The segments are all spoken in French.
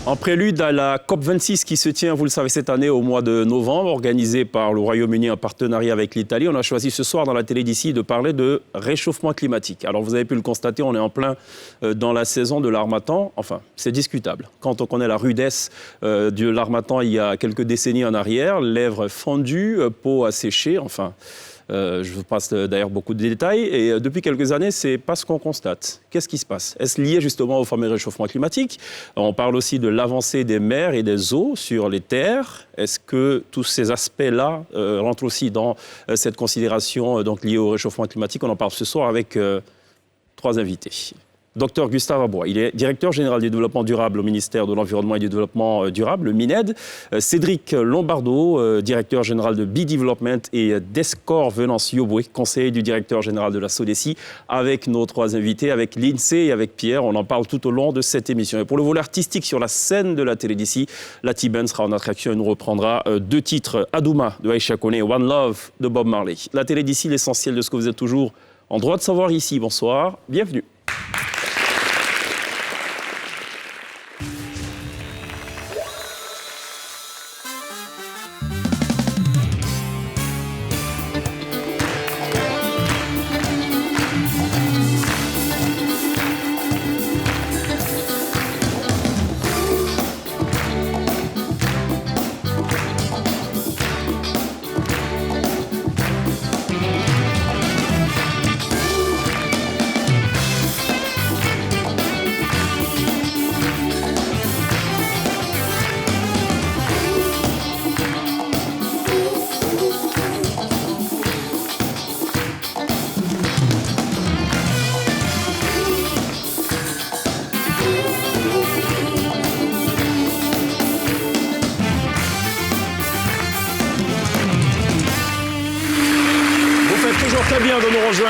En prélude à la COP26 qui se tient, vous le savez, cette année au mois de novembre, organisée par le Royaume-Uni en partenariat avec l'Italie, on a choisi ce soir dans la télé d'ici de parler de réchauffement climatique. Alors vous avez pu le constater, on est en plein dans la saison de l'harmattan. Enfin, c'est discutable. Quand on connaît la rudesse de l'harmattan il y a quelques décennies en arrière, lèvres fendues, peau asséchée, enfin... je vous passe d'ailleurs beaucoup de détails. Et depuis quelques années, ce n'est pas ce qu'on constate. Qu'est-ce qui se passe? Est-ce lié justement au fameux réchauffement climatique? On parle aussi de l'avancée des mers et des eaux sur les terres. Est-ce que tous ces aspects-là rentrent aussi dans cette considération donc, liée au réchauffement climatique? On en parle ce soir avec trois invités. Dr Gustave Abois, il est directeur général du développement durable au ministère de l'Environnement et du Développement durable, le MINED. Cédric Lombardo, directeur général de Bee Development, et Descor Venance Yoboué, conseiller du directeur général de la SODECI, avec nos trois invités, avec Lindsay et avec Pierre. On en parle tout au long de cette émission. Et pour le volet artistique sur la scène de la télé d'ici, Lati Ben sera en attraction et nous reprendra deux titres, Adouma de Aïcha Kone et One Love de Bob Marley. La télé d'ici, l'essentiel de ce que vous êtes toujours en droit de savoir ici. Bonsoir, bienvenue.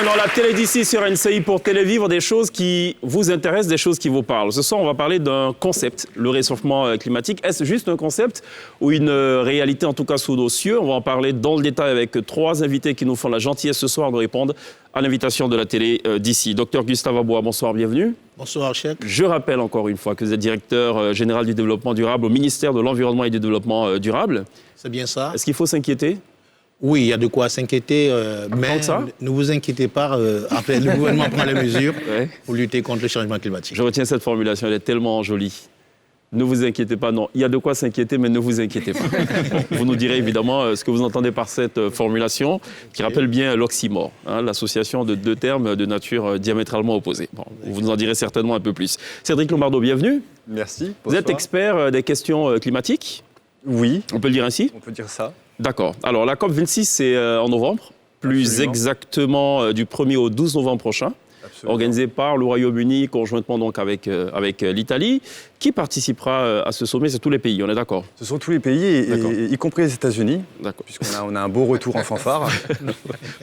Dans la télé d'ici sur NCI pour Télévivre, des choses qui vous intéressent, des choses qui vous parlent. Ce soir, on va parler d'un concept, le réchauffement climatique. Est-ce juste un concept ou une réalité, en tout cas sous nos cieux? On va en parler dans le détail avec trois invités qui nous font la gentillesse ce soir de répondre à l'invitation de la télé d'ici. Dr Gustave Abois, bonsoir, bienvenue. Bonsoir, Cheikh. Je rappelle encore une fois que vous êtes directeur général du développement durable au ministère de l'Environnement et du Développement durable. C'est bien ça. Est-ce qu'il faut s'inquiéter? Oui, il y a de quoi s'inquiéter, mais ne vous inquiétez pas, après le gouvernement prend les mesures pour lutter contre le changement climatique. Je retiens cette formulation, elle est tellement jolie. Ne vous inquiétez pas, non. Il y a de quoi s'inquiéter, mais ne vous inquiétez pas. Vous nous direz évidemment ce que vous entendez par cette formulation, qui rappelle bien l'oxymore, l'association de deux termes de nature diamétralement opposée. Bon, vous nous en direz certainement un peu plus. Cédric Lombardo, bienvenue. Merci. Vous êtes expert des questions climatiques? Oui. On peut le dire ainsi? On peut dire ça. D'accord. Alors, la COP26, c'est en novembre, plus exactement du 1er au 12 novembre prochain, organisé par le Royaume-Uni, conjointement donc avec l'Italie. Qui participera à ce sommet? C'est tous les pays, on est d'accord? Ce sont tous les pays, y compris les États-Unis, puisqu'on a un beau retour en fanfare.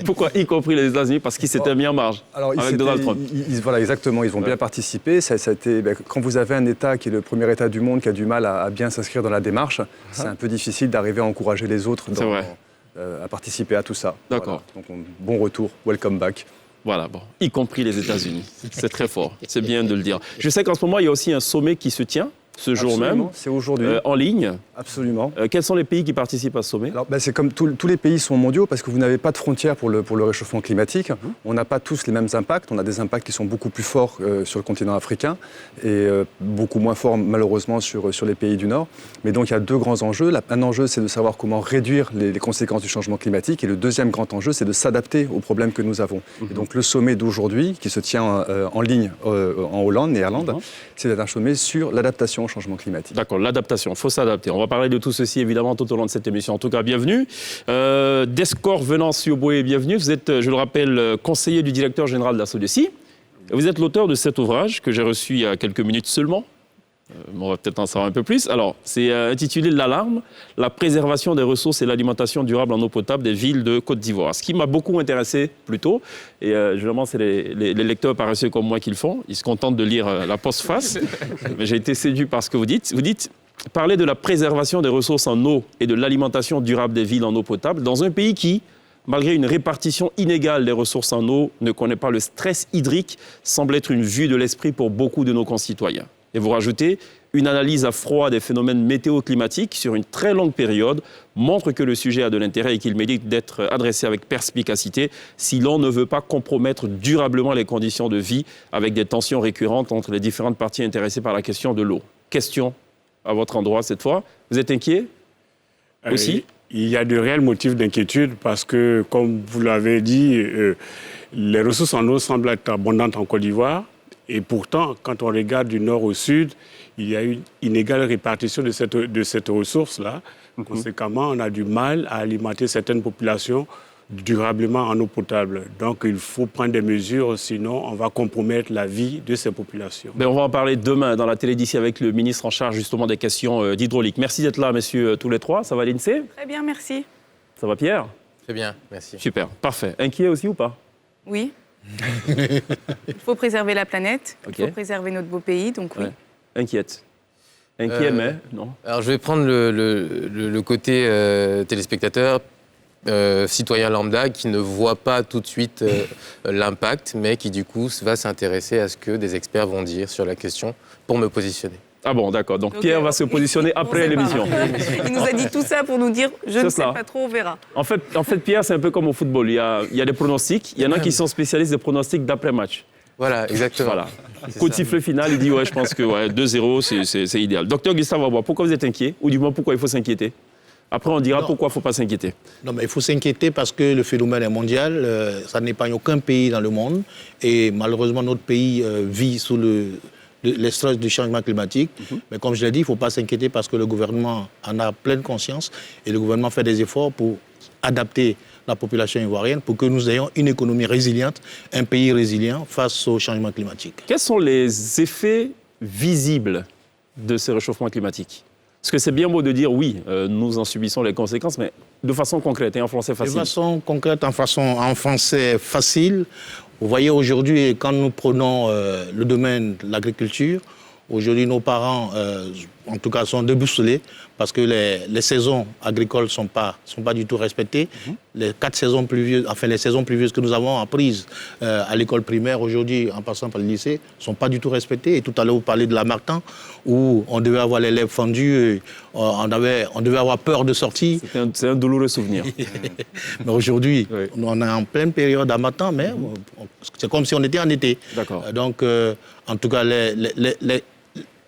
Pourquoi y compris les États-Unis? Parce qu'ils s'étaient mis en marge avec Donald Trump. Voilà, exactement, ils ont bien participé. Ça a été, quand vous avez un État qui est le premier État du monde qui a du mal à bien s'inscrire dans la démarche, c'est un peu difficile d'arriver à encourager les autres à participer à tout ça. D'accord. Voilà. Donc, bon retour, welcome back. Voilà, bon, y compris les États-Unis. C'est très fort, c'est bien de le dire. Je sais qu'en ce moment, il y a aussi un sommet qui se tient, ce jour même. C'est aujourd'hui. En ligne. Absolument. Quels sont les pays qui participent à ce sommet? Alors, c'est comme tous les pays sont mondiaux parce que vous n'avez pas de frontières pour le réchauffement climatique. On n'a pas tous les mêmes impacts. On a des impacts qui sont beaucoup plus forts sur le continent africain et beaucoup moins forts malheureusement sur les pays du Nord. Mais donc il y a deux grands enjeux. Un enjeu, c'est de savoir comment réduire les conséquences du changement climatique. Et le deuxième grand enjeu, c'est de s'adapter aux problèmes que nous avons. Et donc le sommet d'aujourd'hui, qui se tient en ligne en Hollande, Néerlande, c'est un sommet sur l'adaptation au changement climatique. D'accord, l'adaptation, il faut s'adapter. On va parler de tout ceci évidemment tout au long de cette émission. En tout cas, bienvenue. Descor Venance Yoboué, bienvenue. Vous êtes, je le rappelle, conseiller du directeur général de la SODECI. Vous êtes l'auteur de cet ouvrage que j'ai reçu il y a quelques minutes seulement. On va peut-être en savoir un peu plus. Alors, c'est intitulé « L'alarme, la préservation des ressources et l'alimentation durable en eau potable des villes de Côte d'Ivoire ». Ce qui m'a beaucoup intéressé plutôt, et généralement c'est les lecteurs paresseux comme moi qui le font, ils se contentent de lire la postface, mais j'ai été séduit par ce que vous dites. Vous dites « Parler de la préservation des ressources en eau et de l'alimentation durable des villes en eau potable dans un pays qui, malgré une répartition inégale des ressources en eau, ne connaît pas le stress hydrique, semble être une vue de l'esprit pour beaucoup de nos concitoyens. » Et vous rajoutez Une analyse à froid des phénomènes météo-climatiques sur une très longue période montre que le sujet a de l'intérêt et qu'il mérite d'être adressé avec perspicacité si l'on ne veut pas compromettre durablement les conditions de vie avec des tensions récurrentes entre les différentes parties intéressées par la question de l'eau. Question à votre endroit cette fois. Vous êtes inquiet aussi? Il y a de réels motifs d'inquiétude parce que, comme vous l'avez dit, les ressources en eau semblent être abondantes en Côte d'Ivoire. Et pourtant, quand on regarde du nord au sud, il y a une inégale répartition de cette ressource-là. Conséquemment, on a du mal à alimenter certaines populations durablement en eau potable. Donc, il faut prendre des mesures, sinon on va compromettre la vie de ces populations. On va en parler demain dans la télé d'ici avec le ministre en charge justement des questions d'hydraulique. Merci d'être là, messieurs, tous les trois. Ça va, l'INSEE? Très bien, merci. Ça va, Pierre? Très bien, merci. Super, parfait. Inquiet aussi ou pas? Oui. Il faut préserver la planète, il faut préserver notre beau pays, donc oui. Ouais. Inquiète. Inquiet, mais non. Alors, je vais prendre le côté téléspectateur, citoyen lambda, qui ne voit pas tout de suite l'impact, mais qui, du coup, va s'intéresser à ce que des experts vont dire sur la question pour me positionner. Ah bon, d'accord. Donc Pierre va se positionner après l'émission. Il nous a dit tout ça pour nous dire « je ne sais pas trop, on verra ». En fait, Pierre, c'est un peu comme au football. Il y a des pronostics. Il y en a qui sont spécialistes des pronostics d'après-match. Voilà, exactement. Voilà. Coup de sifflet final, il dit « ouais, je pense que 2-0, c'est idéal ». Docteur Gustave Wabois, pourquoi vous êtes inquiet? Ou du moins, pourquoi il faut s'inquiéter? Après, on dira pourquoi il ne faut pas s'inquiéter. Non, mais il faut s'inquiéter parce que le phénomène est mondial. Ça n'épargne aucun pays dans le monde. Et malheureusement, notre pays vit sous les stress du changement climatique. Mais comme je l'ai dit, il ne faut pas s'inquiéter parce que le gouvernement en a pleine conscience et le gouvernement fait des efforts pour adapter la population ivoirienne pour que nous ayons une économie résiliente, un pays résilient face au changement climatique. Quels sont les effets visibles de ce réchauffement climatique? Parce que c'est bien beau de dire oui, nous en subissons les conséquences, mais de façon concrète et en français facile. De façon concrète, en français facile. Vous voyez, aujourd'hui, quand nous prenons le domaine de l'agriculture, aujourd'hui, nos parents, en tout cas, sont déboussolés parce que les saisons agricoles ne sont pas du tout respectées. Les 4 saisons pluvieuses, enfin les saisons pluvieuses que nous avons apprises à l'école primaire, aujourd'hui, en passant par le lycée, ne sont pas du tout respectées. Et tout à l'heure, vous parlez de la Martin, où on devait avoir les lèvres fendues, on devait avoir peur de sortir. C'est un douloureux souvenir. Mais aujourd'hui, on est en pleine période à Martin, mais c'est comme si on était en été. D'accord. Donc, en tout cas,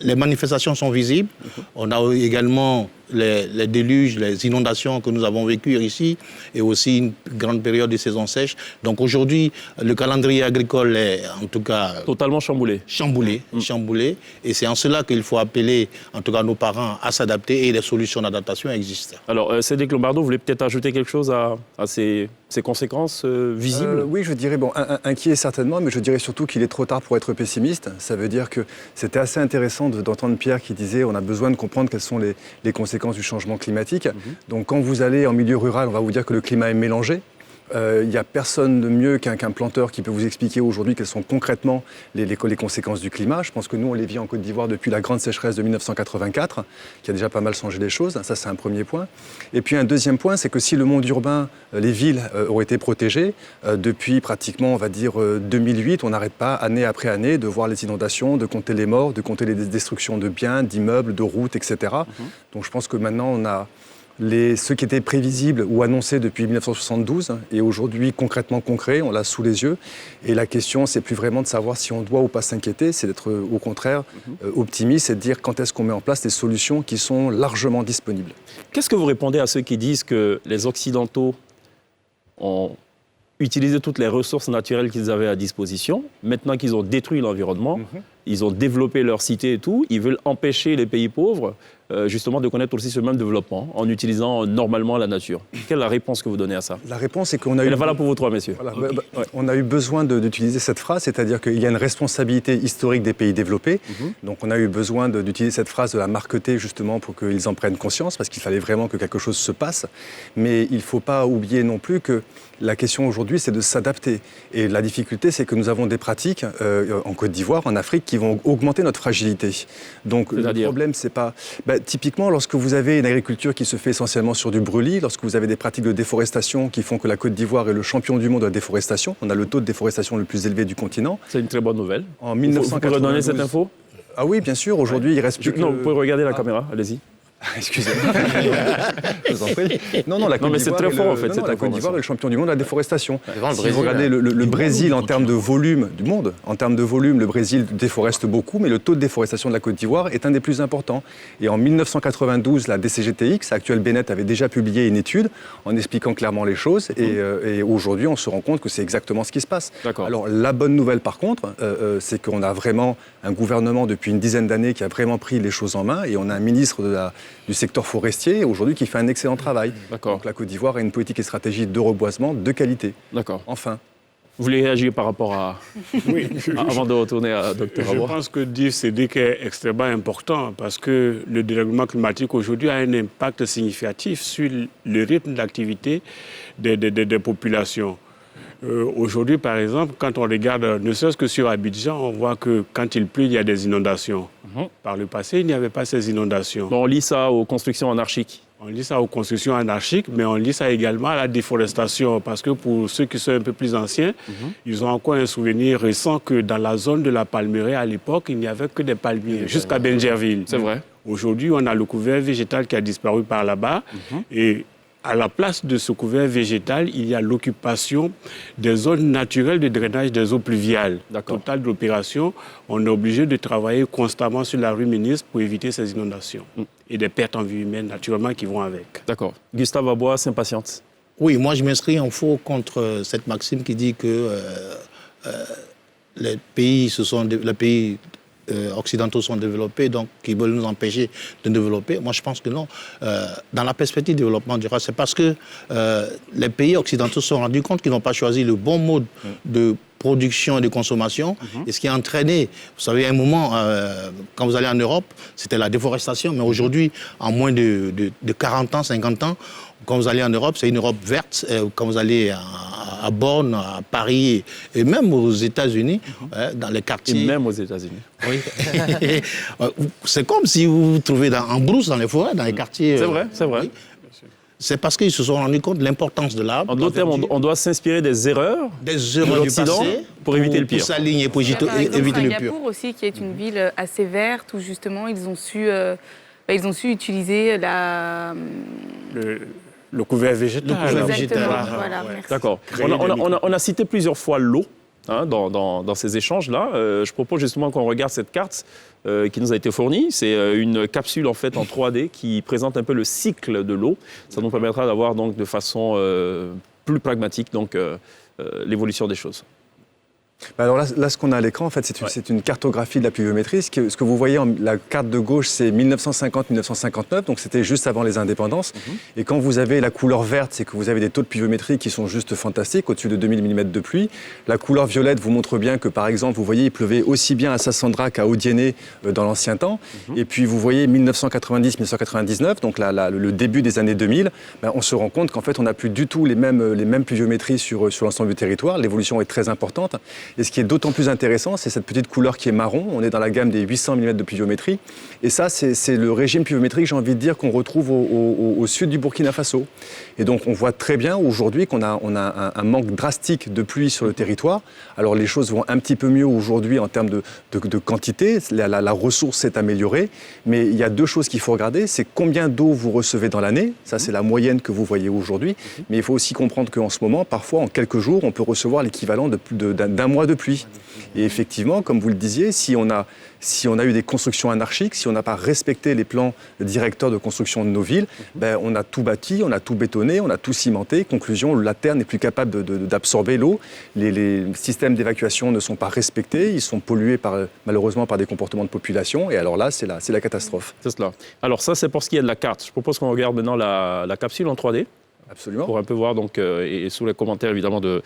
les manifestations sont visibles. On a également les déluges, les inondations que nous avons vécues ici et aussi une grande période de saison sèche. Donc aujourd'hui, le calendrier agricole est en tout cas... Totalement chamboulé. Chamboulé. Et c'est en cela qu'il faut appeler en tout cas nos parents à s'adapter et les solutions d'adaptation existent. Alors, Cédric Lombardo, vous voulez peut-être ajouter quelque chose à ces conséquences visibles? Oui, je dirais, inquiet certainement, mais je dirais surtout qu'il est trop tard pour être pessimiste. Ça veut dire que c'était assez intéressant d'entendre Pierre qui disait on a besoin de comprendre quelles sont les conséquences du changement climatique. Donc quand vous allez en milieu rural, on va vous dire que le climat est mélangé. Il n'y a personne de mieux qu'un planteur qui peut vous expliquer aujourd'hui quelles sont concrètement les conséquences du climat. Je pense que nous, on les vit en Côte d'Ivoire depuis la grande sécheresse de 1984, qui a déjà pas mal changé les choses. Ça, c'est un premier point. Et puis un deuxième point, c'est que si le monde urbain, les villes ont été protégées, depuis pratiquement, on va dire, 2008, on n'arrête pas, année après année, de voir les inondations, de compter les morts, de compter les destructions de biens, d'immeubles, de routes, etc. Donc je pense que maintenant, on a... ce qui était prévisible ou annoncé depuis 1972 et aujourd'hui concrètement concret, on l'a sous les yeux. Et la question, c'est plus vraiment de savoir si on doit ou pas s'inquiéter, c'est d'être au contraire optimiste et de dire quand est-ce qu'on met en place des solutions qui sont largement disponibles. Qu'est-ce que vous répondez à ceux qui disent que les Occidentaux ont utilisé toutes les ressources naturelles qu'ils avaient à disposition, maintenant qu'ils ont détruit l'environnement, ils ont développé leur cité et tout, ils veulent empêcher les pays pauvres justement de connaître aussi ce même développement en utilisant normalement la nature. Quelle est la réponse que vous donnez à ça? La réponse est qu'on a eu... Elle est valable pour vous trois, messieurs. Voilà, on a eu besoin d'utiliser cette phrase, c'est-à-dire qu'il y a une responsabilité historique des pays développés. Donc on a eu besoin d'utiliser cette phrase, de la marqueter justement pour qu'ils en prennent conscience, parce qu'il fallait vraiment que quelque chose se passe. Mais il ne faut pas oublier non plus que la question aujourd'hui, c'est de s'adapter. Et la difficulté, c'est que nous avons des pratiques en Côte d'Ivoire, en Afrique, qui vont augmenter notre fragilité. Donc le problème, c'est pas... typiquement, lorsque vous avez une agriculture qui se fait essentiellement sur du brûlis, lorsque vous avez des pratiques de déforestation qui font que la Côte d'Ivoire est le champion du monde de la déforestation, on a le taux de déforestation le plus élevé du continent. C'est une très bonne nouvelle. En 1992, vous pouvez redonner cette info? Ah oui, bien sûr. Aujourd'hui, il reste plus que... Non, vous pouvez regarder la caméra, allez-y. Excusez-moi. Je vous en prie. Non, la Côte mais c'est d'Ivoire très fort, en fait, non, cette la Côte d'Ivoire est le champion du monde de la déforestation. Devant le Si Brésil, vous regardez le Brésil en termes de volume du monde, en termes de volume, le Brésil déforeste beaucoup, mais le taux de déforestation de la Côte d'Ivoire est un des plus importants. Et en 1992, la DCGTX, actuelle Bennett, avait déjà publié une étude en expliquant clairement les choses. Et aujourd'hui, on se rend compte que c'est exactement ce qui se passe. D'accord. Alors, la bonne nouvelle, par contre, c'est qu'on a vraiment un gouvernement depuis une dizaine d'années qui a vraiment pris les choses en main. Et on a un ministre du secteur forestier aujourd'hui qui fait un excellent travail. D'accord. Donc la Côte d'Ivoire a une politique et stratégie de reboisement de qualité. D'accord. Enfin. Vous voulez réagir par rapport à... Oui, Avant de retourner à Dr. je Aboua. pense que dire Cédric est extrêmement important parce que le dérèglement climatique aujourd'hui a un impact significatif sur le rythme d'activité des populations. Aujourd'hui, par exemple, quand on regarde, ne serait-ce que sur Abidjan, on voit que quand il pleut, il y a des inondations. Par le passé, il n'y avait pas ces inondations. On lit ça aux constructions anarchiques. On lit ça aux constructions anarchiques, mais on lit ça également à la déforestation. Parce que pour ceux qui sont un peu plus anciens, ils ont encore un souvenir récent que dans la zone de la Palmeraie, à l'époque, il n'y avait que des palmiers, jusqu'à Benjerville. C'est vrai. Aujourd'hui, on a le couvert végétal qui a disparu par là-bas. Et à la place de ce couvert végétal, il y a l'occupation des zones naturelles de drainage des eaux pluviales. Total de l'opération, on est obligé de travailler constamment sur la rue Ministre pour éviter ces inondations et des pertes en vie humaine, naturellement, qui vont avec. D'accord. Gustave Aboua s'impatiente. Oui, moi je m'inscris en faux contre cette maxime qui dit que les pays occidentaux sont développés, donc qui veulent nous empêcher de développer. Moi, je pense que non. Dans la perspective du développement durable, c'est parce que les pays occidentaux se sont rendus compte qu'ils n'ont pas choisi le bon mode de production et de consommation, et ce qui a entraîné, vous savez, à un moment, quand vous allez en Europe, c'était la déforestation, mais aujourd'hui, en moins de 40 ans, 50 ans, quand vous allez en Europe, c'est une Europe verte. Quand vous allez à Bonn, à Paris, et même aux États-Unis, dans les quartiers... Et même aux États-Unis. Oui. C'est comme si vous vous trouvez en brousse, dans les forêts, dans les quartiers... C'est vrai, c'est vrai. Oui. C'est parce qu'ils se sont rendus compte de l'importance de l'arbre. En d'autres termes, on doit s'inspirer des erreurs de l'Occident passé pour éviter le pire. Pour s'aligner, pour éviter le pire. Singapour aussi, qui est une ville assez verte, où justement ils ont su utiliser le couvert végétal. Voilà, merci. D'accord. On a cité plusieurs fois l'eau dans ces échanges-là. Je propose justement qu'on regarde cette carte qui nous a été fournie. C'est une capsule en fait en 3D qui présente un peu le cycle de l'eau. Ça nous permettra d'avoir donc de façon plus pragmatique donc l'évolution des choses. Alors là, ce qu'on a à l'écran, en fait, c'est une cartographie de la pluviométrie. Ce que vous voyez, la carte de gauche, c'est 1950-1959, donc c'était juste avant les indépendances. Et quand vous avez la couleur verte, c'est que vous avez des taux de pluviométrie qui sont juste fantastiques, au-dessus de 2000 mm de pluie. La couleur violette vous montre bien que, par exemple, vous voyez, il pleuvait aussi bien à Sassandra qu'à Odiéné dans l'ancien temps. Et puis, vous voyez 1990-1999, donc le début des années 2000, on se rend compte qu'en fait, on n'a plus du tout les mêmes pluviométries sur l'ensemble du territoire. L'évolution est très importante. Et ce qui est d'autant plus intéressant, c'est cette petite couleur qui est marron. On est dans la gamme des 800 mm de pluviométrie. Et ça, c'est le régime pluviométrique, j'ai envie de dire, qu'on retrouve au sud du Burkina Faso. Et donc, on voit très bien aujourd'hui qu'on a un manque drastique de pluie sur le territoire. Alors, les choses vont un petit peu mieux aujourd'hui en termes de quantité. La ressource s'est améliorée. Mais il y a deux choses qu'il faut regarder. C'est combien d'eau vous recevez dans l'année. Ça, c'est la moyenne que vous voyez aujourd'hui. Mais il faut aussi comprendre qu'en ce moment, parfois, en quelques jours, on peut recevoir l'équivalent d'un mois de pluie. Et effectivement, comme vous le disiez, si on a eu des constructions anarchiques, si on n'a pas respecté les plans directeurs de construction de nos villes, on a tout bâti, on a tout bétonné, on a tout cimenté. Conclusion, la terre n'est plus capable d'absorber l'eau. Les systèmes d'évacuation ne sont pas respectés, ils sont pollués malheureusement par des comportements de population. Et alors là, c'est la catastrophe. C'est cela. Alors ça, c'est pour ce qui est de la carte. Je propose qu'on regarde maintenant la capsule en 3D. Absolument. Pour un peu voir, donc, et sous les commentaires évidemment de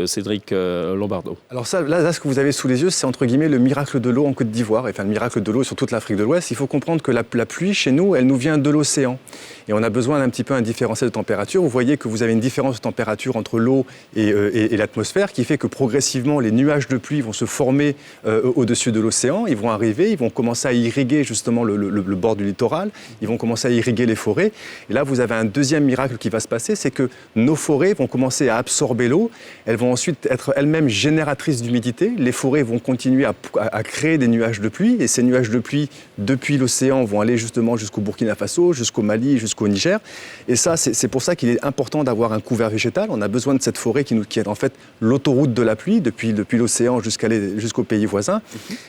Cédric Lombardo. Alors ça, là, ce que vous avez sous les yeux, c'est entre guillemets le miracle de l'eau en Côte d'Ivoire, enfin le miracle de l'eau sur toute l'Afrique de l'Ouest. Il faut comprendre que la pluie, chez nous, elle nous vient de l'océan. Et on a besoin d'un petit peu un différentiel de température. Vous voyez que vous avez une différence de température entre l'eau et l'atmosphère qui fait que progressivement, les nuages de pluie vont se former au-dessus de l'océan. Ils vont arriver, ils vont commencer à irriguer justement le bord du littoral. Ils vont commencer à irriguer les forêts. Et là, vous avez un deuxième miracle qui va se passer, c'est que nos forêts vont commencer à absorber l'eau, elles vont ensuite être elles-mêmes génératrices d'humidité, les forêts vont continuer à créer des nuages de pluie, et ces nuages de pluie, depuis l'océan, vont aller justement jusqu'au Burkina Faso, jusqu'au Mali, jusqu'au Niger. Et ça, c'est pour ça qu'il est important d'avoir un couvert végétal. On a besoin de cette forêt qui est en fait l'autoroute de la pluie, depuis l'océan jusqu'au pays voisin.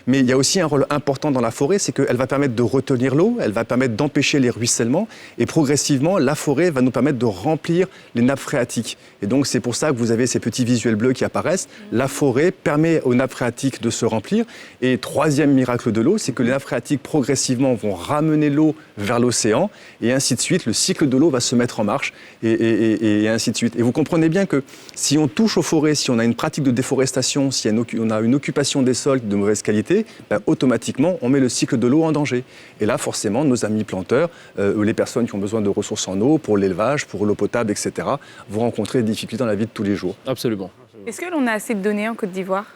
Mais il y a aussi un rôle important dans la forêt, c'est qu'elle va permettre de retenir l'eau, elle va permettre d'empêcher les ruissellements, et progressivement, la forêt va nous permettre de remplir les nappes phréatiques. Et donc, c'est pour ça que vous avez ces petits visuels bleus qui apparaissent. La forêt permet aux nappes phréatiques de se remplir. Et troisième miracle de l'eau, c'est que les nappes phréatiques, progressivement, vont ramener l'eau vers l'océan, et ainsi de suite. Le cycle de l'eau va se mettre en marche, et ainsi de suite. Et vous comprenez bien que si on touche aux forêts, si on a une pratique de déforestation, si on a une occupation des sols de mauvaise qualité, ben, automatiquement, on met le cycle de l'eau en danger. Et là, forcément, nos amis planteurs, les personnes qui ont besoin de ressources en eau, pour l'élevage, pour l'eau potable, etc., vont rencontrer des difficultés dans la vie de tous les jours. Absolument. Est-ce que l'on a assez de données en Côte d'Ivoire ?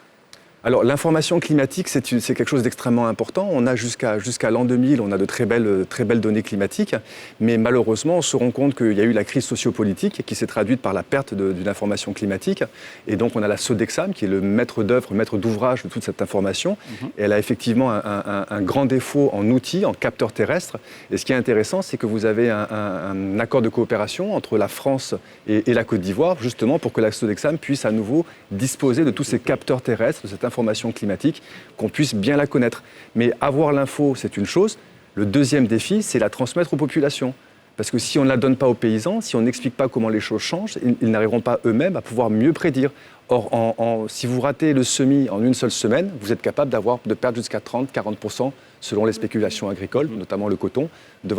Alors, l'information climatique, c'est quelque chose d'extrêmement important. On a jusqu'à l'an 2000, on a de très belles données climatiques. Mais malheureusement, on se rend compte qu'il y a eu la crise sociopolitique qui s'est traduite par la perte d'une information climatique. Et donc, on a la Sodexam, qui est le maître d'ouvrage de toute cette information. Et elle a effectivement un grand défaut en outils, en capteurs terrestres. Et ce qui est intéressant, c'est que vous avez un accord de coopération entre la France et la Côte d'Ivoire, justement pour que la Sodexam puisse à nouveau disposer de tous ces capteurs terrestres, de cette information climatique, qu'on puisse bien la connaître. Mais avoir l'info, c'est une chose. Le deuxième défi, c'est la transmettre aux populations. Parce que si on ne la donne pas aux paysans, si on n'explique pas comment les choses changent, ils n'arriveront pas eux-mêmes à pouvoir mieux prédire. Or, si vous ratez le semis en une seule semaine, vous êtes capable de perdre jusqu'à 30-40%, selon les spéculations agricoles, notamment le coton, de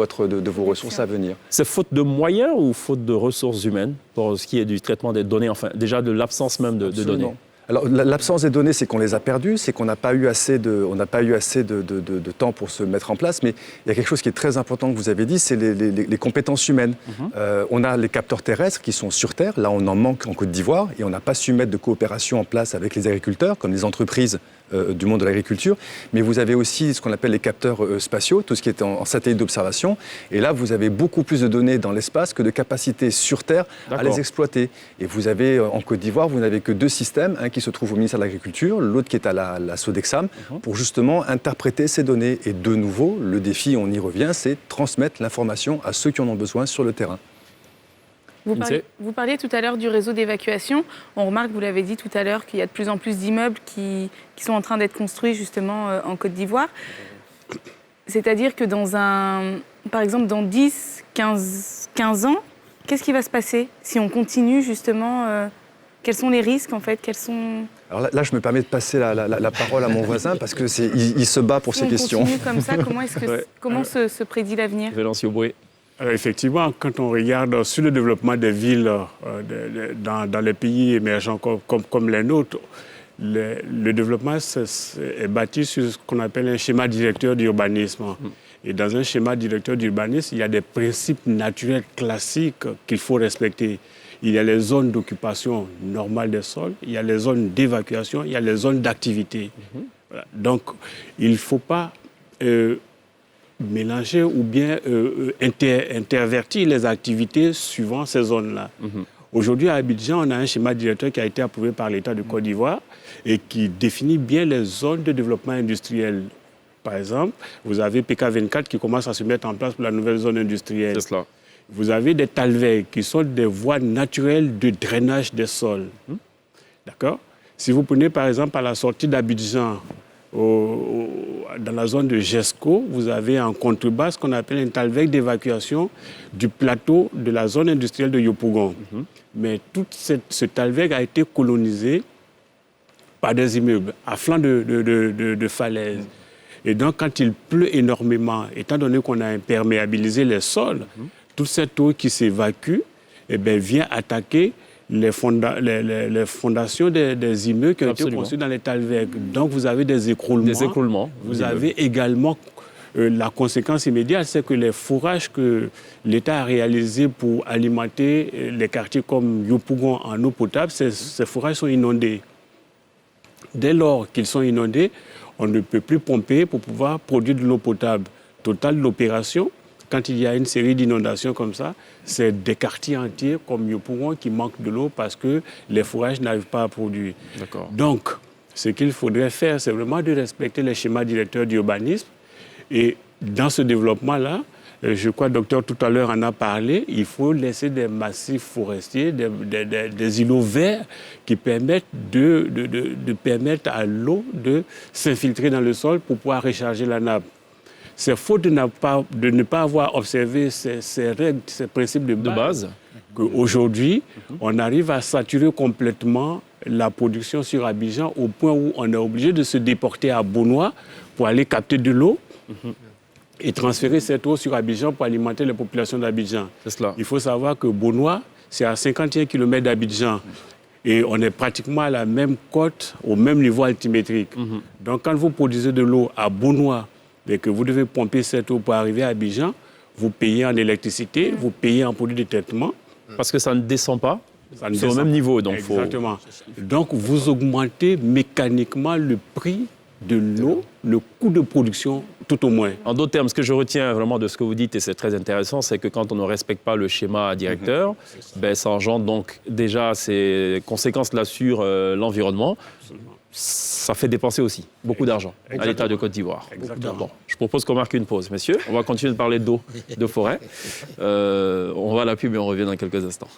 vos ressources à venir. C'est faute de moyens ou faute de ressources humaines pour ce qui est du traitement des données, enfin déjà de l'absence même de données? Alors, l'absence des données, c'est qu'on les a perdues, c'est qu'on n'a pas eu assez de temps pour se mettre en place. Mais il y a quelque chose qui est très important que vous avez dit, c'est les compétences humaines. On a les capteurs terrestres qui sont sur Terre. Là, on en manque en Côte d'Ivoire et on n'a pas su mettre de coopération en place avec les agriculteurs, comme les entreprises du monde de l'agriculture. Mais vous avez aussi ce qu'on appelle les capteurs spatiaux, tout ce qui est en satellite d'observation. Et là, vous avez beaucoup plus de données dans l'espace que de capacités sur Terre à les exploiter. Et vous avez, en Côte d'Ivoire, vous n'avez que deux systèmes, un qui se trouve au ministère de l'Agriculture, l'autre qui est à la Sodexam, pour justement interpréter ces données. Et de nouveau, le défi, on y revient, c'est transmettre l'information à ceux qui en ont besoin sur le terrain. Vous parliez tout à l'heure du réseau d'évacuation. On remarque, vous l'avez dit tout à l'heure, qu'il y a de plus en plus d'immeubles qui sont en train d'être construits justement en Côte d'Ivoire. C'est-à-dire que par exemple, dans 10, 15 ans, qu'est-ce qui va se passer si on continue justement quels sont les risques en fait? Alors là, je me permets de passer la parole à mon voisin parce que il se bat pour ces questions. Si on continue comme ça, comment se prédit l'avenir? Vélencio Boué. Effectivement, quand on regarde sur le développement des villes dans les pays émergents comme les nôtres, le développement est bâti sur ce qu'on appelle un schéma directeur d'urbanisme. Et dans un schéma directeur d'urbanisme, il y a des principes naturels classiques qu'il faut respecter. Il y a les zones d'occupation normale des sols, il y a les zones d'évacuation, il y a les zones d'activité. Voilà. Donc, il ne faut pas mélanger ou bien intervertir les activités suivant ces zones-là. Aujourd'hui, à Abidjan, on a un schéma directeur qui a été approuvé par l'État de Côte d'Ivoire et qui définit bien les zones de développement industriel. Par exemple, vous avez PK24 qui commence à se mettre en place pour la nouvelle zone industrielle. C'est cela. Vous avez des talwegs qui sont des voies naturelles de drainage des sols. D'accord? Si vous prenez par exemple à la sortie d'Abidjan, dans la zone de Gesco, vous avez en contrebas ce qu'on appelle un talweg d'évacuation du plateau de la zone industrielle de Yopougon. Mais tout ce talweg a été colonisé par des immeubles à flanc de falaise. Et donc, quand il pleut énormément, étant donné qu'on a imperméabilisé les sols, toute cette eau qui s'évacue vient attaquer les fondations des immeubles qui ont été construits dans les talwegs. Donc, vous avez des écroulements. Vous avez également la conséquence immédiate, c'est que les fourrages que l'État a réalisés pour alimenter les quartiers comme Yopougon en eau potable, ces fourrages sont inondés. Dès lors qu'ils sont inondés, on ne peut plus pomper pour pouvoir produire de l'eau potable. Total de l'opération, quand il y a une série d'inondations comme ça, c'est des quartiers entiers comme Yopougon qui manquent de l'eau parce que les fourrages n'arrivent pas à produire. D'accord. Donc, ce qu'il faudrait faire, c'est vraiment de respecter les schémas directeurs d'urbanisme. Et dans ce développement-là, je crois que le docteur tout à l'heure en a parlé, il faut laisser des massifs forestiers, des îlots verts qui permettent de permettre à l'eau de s'infiltrer dans le sol pour pouvoir recharger la nappe. C'est faute de ne pas avoir observé ces règles, ces principes de base. Qu'aujourd'hui, on arrive à saturer complètement la production sur Abidjan au point où on est obligé de se déporter à Beaunois pour aller capter de l'eau et transférer cette eau sur Abidjan pour alimenter les populations d'Abidjan. C'est cela. Il faut savoir que Beaunois, c'est à 51 km d'Abidjan. Et on est pratiquement à la même côte, au même niveau altimétrique. Donc quand vous produisez de l'eau à Beaunois et que vous devez pomper cette eau pour arriver à Abidjan, vous payez en électricité, vous payez en produits de traitement. Parce que ça ne descend pas. C'est au même niveau. Donc exactement. Donc vous augmentez mécaniquement le prix de l'eau, le coût de production tout au moins. En d'autres termes, ce que je retiens vraiment de ce que vous dites, et c'est très intéressant, c'est que quand on ne respecte pas le schéma directeur, ça engendre donc déjà ces conséquences-là sur l'environnement. Ça fait dépenser aussi beaucoup d'argent à l'État de Côte d'Ivoire. Bon, je propose qu'on marque une pause, messieurs. On va continuer de parler d'eau, de forêt. On va à la pub et on revient dans quelques instants.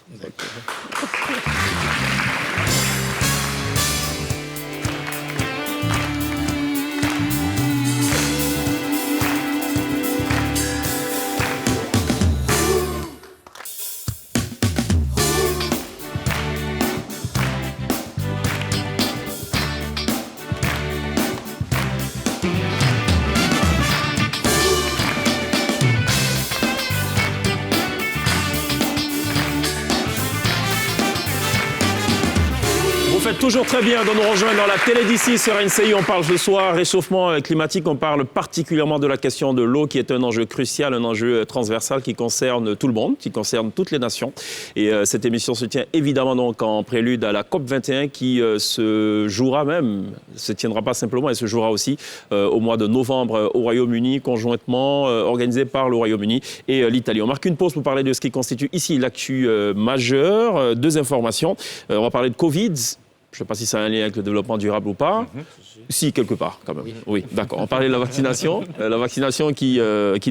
Toujours très bien de nous rejoindre dans la télé d'ici sur NCI. On parle ce soir réchauffement climatique. On parle particulièrement de la question de l'eau qui est un enjeu crucial, un enjeu transversal qui concerne tout le monde, qui concerne toutes les nations. Et cette émission se tient évidemment donc en prélude à la COP21 qui se tiendra pas simplement, elle se jouera aussi au mois de novembre au Royaume-Uni, conjointement organisé par le Royaume-Uni et l'Italie. On marque une pause pour parler de ce qui constitue ici l'actu majeure. Deux informations. On va parler de Covid. Je ne sais pas si ça a un lien avec le développement durable ou pas. Si, quelque part, quand même. Oui, d'accord. On parlait de la vaccination. La vaccination qui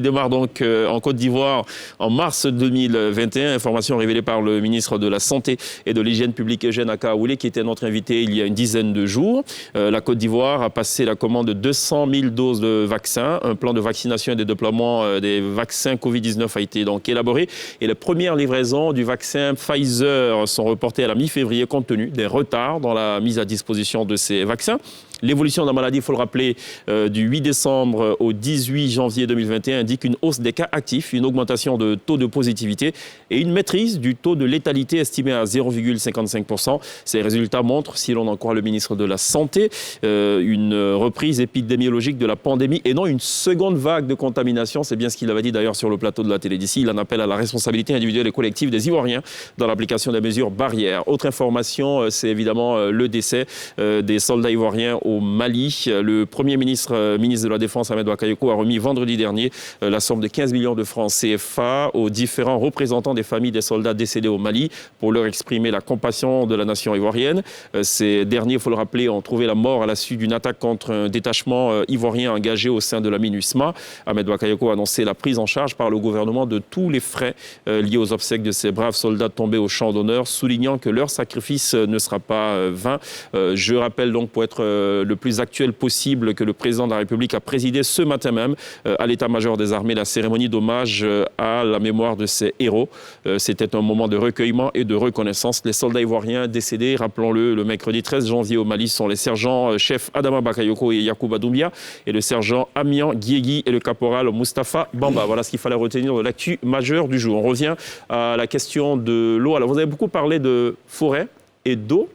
démarre donc en Côte d'Ivoire en mars 2021. Information révélée par le ministre de la Santé et de l'Hygiène publique, Eugène Akaoulé, qui était notre invité il y a une dizaine de jours. La Côte d'Ivoire a passé la commande de 200 000 doses de vaccins. Un plan de vaccination et de déploiement des vaccins Covid-19 a été donc élaboré. Et les premières livraisons du vaccin Pfizer sont reportées à la mi-février compte tenu des retards dans la mise à disposition de ces vaccins. L'évolution de la maladie, il faut le rappeler, du 8 décembre au 18 janvier 2021 indique une hausse des cas actifs, une augmentation de taux de positivité et une maîtrise du taux de létalité estimé à 0,55%. Ces résultats montrent, si l'on en croit le ministre de la Santé, une reprise épidémiologique de la pandémie et non une seconde vague de contamination. C'est bien ce qu'il avait dit d'ailleurs sur le plateau de la télé d'ici. Il en appelle à la responsabilité individuelle et collective des Ivoiriens dans l'application des mesures barrières. Autre information, c'est évidemment le décès des soldats ivoiriens au Mali. Le Premier ministre, ministre de la Défense, Ahmed Bakayoko, a remis vendredi dernier la somme de 15 millions de francs CFA aux différents représentants des familles des soldats décédés au Mali pour leur exprimer la compassion de la nation ivoirienne. Ces derniers, il faut le rappeler, ont trouvé la mort à la suite d'une attaque contre un détachement ivoirien engagé au sein de la MINUSMA. Ahmed Bakayoko a annoncé la prise en charge par le gouvernement de tous les frais liés aux obsèques de ces braves soldats tombés au champ d'honneur, soulignant que leur sacrifice ne sera pas vain. Je rappelle donc, pour être le plus actuel possible, que le président de la République a présidé ce matin même à l'état-major des armées la cérémonie d'hommage à la mémoire de ces héros. C'était un moment de recueillement et de reconnaissance. Les soldats ivoiriens décédés, rappelons-le, le mercredi 13 janvier au Mali sont les sergents-chefs Adama Bakayoko et Yacouba Doumbia et le sergent Amian Guiegui et le caporal Mustapha Bamba. Voilà ce qu'il fallait retenir de l'actu majeur du jour. On revient à la question de l'eau. Alors vous avez beaucoup parlé de forêt et d'eau.